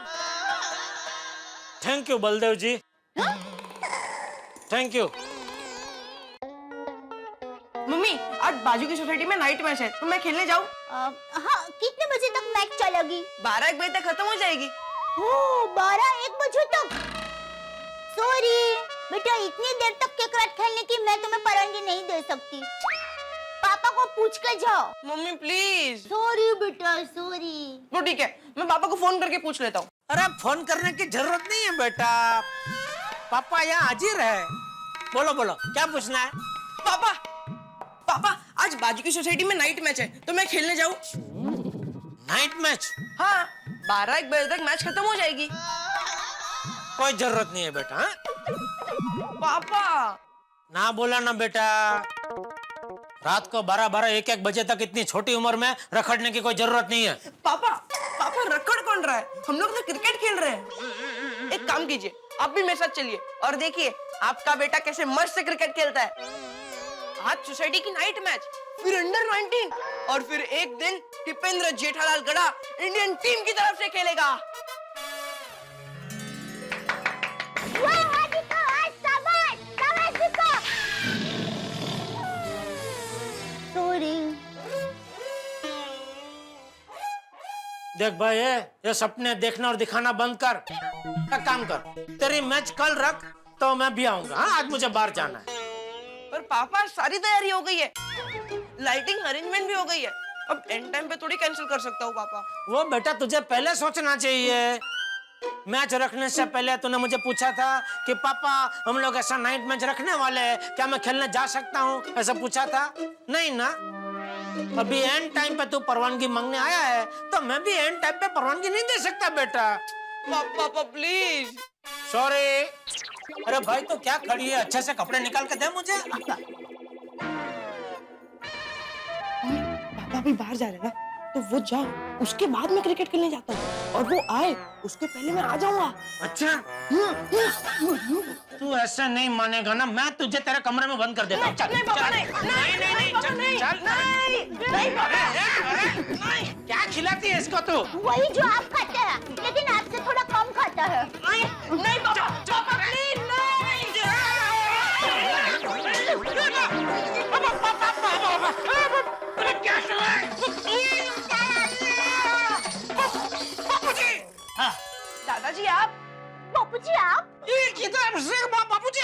Thank you Baldev ji, thank you.
Mummy, आज बाजू की सोसाइटी में नाइट मैच है, तो मैं खेलने जाऊँ?
हाँ, कितने बजे तक मैच चलेगी?
12-1 बजे तक खत्म हो जाएगी।
ओह, 12-1 बजे तक? सॉरी बेटा, इतनी देर तक क्रिकेट खेलने की मैं तुम्हें परवानगी नहीं दे सकती। पापा को पूछ के जाओ।
Mummy please.
सॉरी बेटा, सॉरी।
तो ठीक है, मैं पापा को फोन करके पूछ लेता हूँ।
अरे फोन करने की जरूरत नहीं है बेटा, पापा यहाँ हाजिर है। बोलो बोलो, क्या पूछना है?
पापा, पापा आज बाजू की सोसाइटी में नाइट मैच है, तो मैं खेलने जाऊँ?
Night match?
हाँ, 12-1 बजे तक मैच खत्म हो जाएगी।
कोई जरूरत नहीं है बेटा। हाँ?
पापा
ना बोला ना बेटा, रात को 12-1 बजे तक इतनी छोटी उम्र में रखड़ने की कोई जरूरत नहीं है।
पापा, पापा रखड़ कौन रहा है? हम लोग तो क्रिकेट खेल रहे हैं। काम कीजिए, आप भी मेरे साथ चलिए और देखिए आपका बेटा कैसे मस्त से क्रिकेट खेलता है। आज सोसाइटी की नाइट मैच, फिर अंडर 19 और फिर एक दिन टिपेंद्र जेठालाल गड़ा इंडियन टीम की तरफ से खेलेगा।
देख भाई, ये सपने देखना और दिखाना बंद कर। एक काम कर, तेरी मैच कल रख तो मैं भी आऊंगा। हाँ, आज मुझे बाहर जाना है।
पर पापा सारी तैयारी हो गई है, लाइटिंग अरेंजमेंट भी हो गई है, अब एंड टाइम पे थोड़ी कैंसिल कर सकता हूँ पापा।
वो बेटा तुझे पहले सोचना चाहिए। मैच रखने से पहले तूने मुझे पूछा था कि पापा हम लोग ऐसा नाइट मैच रखने वाले हैं, क्या मैं खेलने जा सकता हूँ? ऐसा पूछा था नहीं ना? अभी एंड टाइम पे तू परवानगी मांगने आया है तो मैं भी एंड टाइम पे परवानगी नहीं दे सकता बेटा।
पापा प्लीज।
सॉरी। अरे भाई तो क्या खड़ी है, अच्छे से कपड़े निकाल के दे मुझे।
पापा भी बाहर जा रहे हैं ना, तो वो जाओ, उसके बाद मैं क्रिकेट खेलने जाता हूँ और वो आए उसके पहले मैं आ जाऊंगा।
अच्छा, तू ऐसा नहीं मानेगा ना, मैं तुझे तेरे कमरे में बंद कर देता हूँ।
नहीं पापा, नहीं
क्या खिलाती है इसको तू?
वही जो आप खाते हैं, लेकिन आपसे थोड़ा कम खाता है।
नहीं पापा, पापा प्लीज दादाजी आप।
बापूजी आप?
किधर से बापूजी?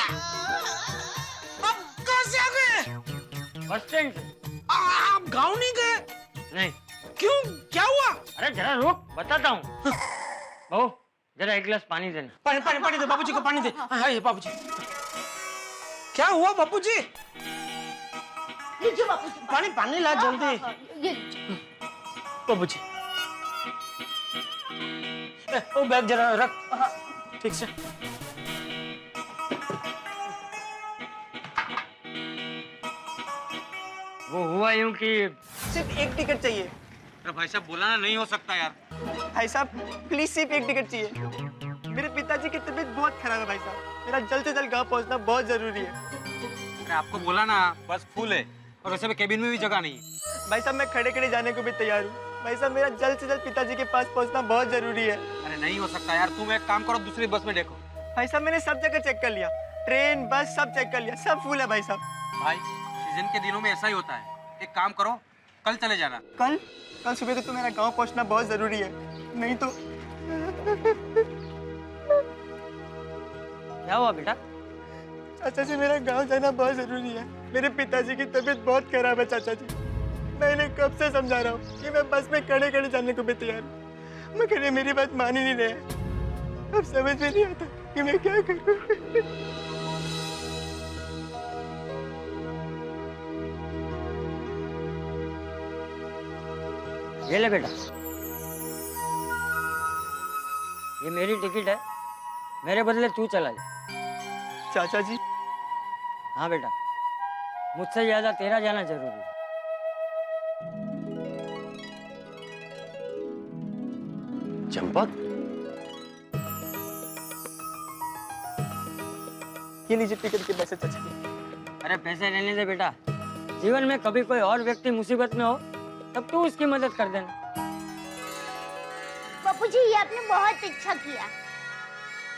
आप कहाँ से आ गए?
बस स्टैंड से।
आप गाँव नहीं गए?
नहीं।
क्यों, क्या हुआ?
अरे जरा रुक, बताता हूँ। बहू जरा एक गिलास पानी देना।
पानी दे बाबूजी को, पानी दे। हाँ ये बाबूजी। क्या हुआ बाबूजी?
लीजिए बापूजी।
पानी ला जल्दी।
ये
बाबूजी वो बैग जरा रख ठीक से।
वो हुआ यूं कि
सिर्फ एक टिकट चाहिए।
अरे भाई साहब बोला ना, नहीं हो सकता यार।
भाई साहब प्लीज सिर्फ एक टिकट चाहिए। मेरे पिताजी की तबीयत बहुत खराब है भाई साहब, मेरा जल्द से जल्द गाँव पहुँचना बहुत जरूरी है।
अरे आपको बोला ना, बस फुल है और वैसे भी केबिन में भी जगह नहीं है।
भाई साहब मैं खड़े खड़े जाने को भी तैयार हूँ। भाई साहब मेरा जल्द से जल्द पिताजी के पास पहुँचना बहुत जरूरी है।
अरे नहीं हो सकता यार, तुम एक काम करो, दूसरी बस में देखो।
भाई साहब मैंने सब जगह चेक कर लिया, ट्रेन बस सब चेक कर लिया, सब फुल है भाई साहब।
भाई सीजन के दिनों में ऐसा ही होता है, एक काम करो कल चले जाना।
कल सुबह तो मेरा गांव पहुंचना बहुत जरूरी है, नहीं तो।
क्या हुआ बेटा?
चाचा जी मेरा गांव जाना बहुत जरूरी है, मेरे पिताजी की तबीयत बहुत खराब है चाचा जी। मैं इन्हें कब से समझा रहा हूँ कि मैं बस में खड़े खड़े जाने को भी तैयार हूँ, मगर ये मेरी बात मान ही नहीं रहे। अब समझ में नहीं आता कि मैं क्या करूँ।
ये ले बेटा, ये मेरी टिकट है, मेरे बदले तू चला जा।
चाचा जी?
हाँ बेटा, मुझसे ज्यादा तेरा जाना जरूरी है।
चंपक,
ये लीजिए टिकट के पैसे चाचा जी।
अरे पैसे रहने दे बेटा, जीवन में कभी कोई और व्यक्ति मुसीबत में हो तब तू उसकी मदद कर देना।
बापूजी ये आपने बहुत अच्छा किया।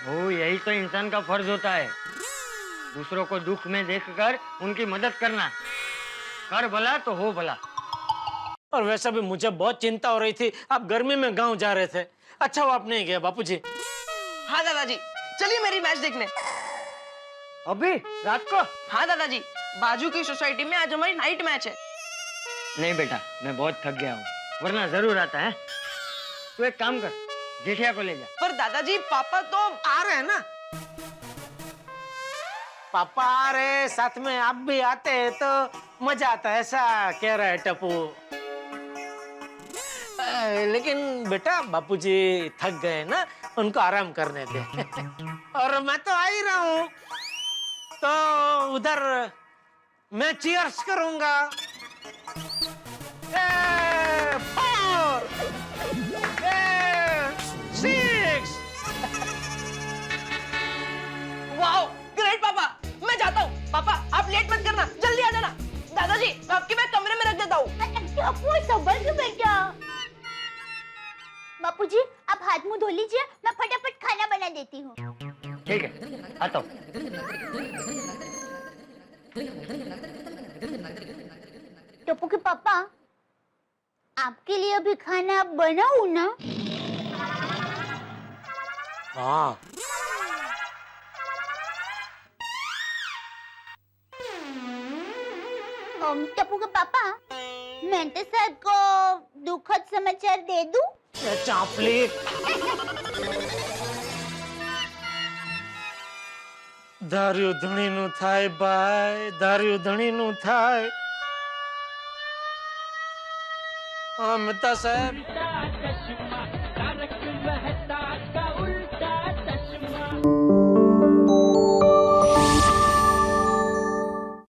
वो यही तो इंसान का फर्ज होता है, दूसरों को दुख में देखकर उनकी मदद करना। कर भला तो हो भला।
और वैसे भी मुझे बहुत चिंता हो रही थी, आप गर्मी में गांव जा रहे थे। अच्छा वो आप नहीं गए बापूजी?
हाँ दादाजी, चलिए मेरी मैच देखने।
अभी रात को?
हाँ दादाजी, बाजू की सोसाइटी में आज हमारी नाइट मैच है।
नहीं बेटा, मैं बहुत थक गया हूँ, वरना जरूर आता है। तू एक काम कर, जेठिया को ले जा।
पर दादाजी पापा तो
आ रहे हैं ना। पापा आ रहे, साथ में आप भी आते तो मजा आता है, ऐसा कह रहा है टप्पू। लेकिन बेटा बापूजी थक गए ना, उनको आराम करने दे। और मैं तो आ ही रहा हूँ, तो उधर मैं चीयर्स करूंगा। 4 6
खाना देती हूँ।
ठीक है, आता हूँ।
टप्पू के पापा, आपके लिए अभी खाना बनाऊं ना?
हाँ।
टप्पू के पापा, मेंटे साहब को दुखद समाचार दे दूं?
ये चापली। धार्યું ધણીનું થાય ભાઈ, धार्યું ધણીનું થાય। हाँ मेहता साहब।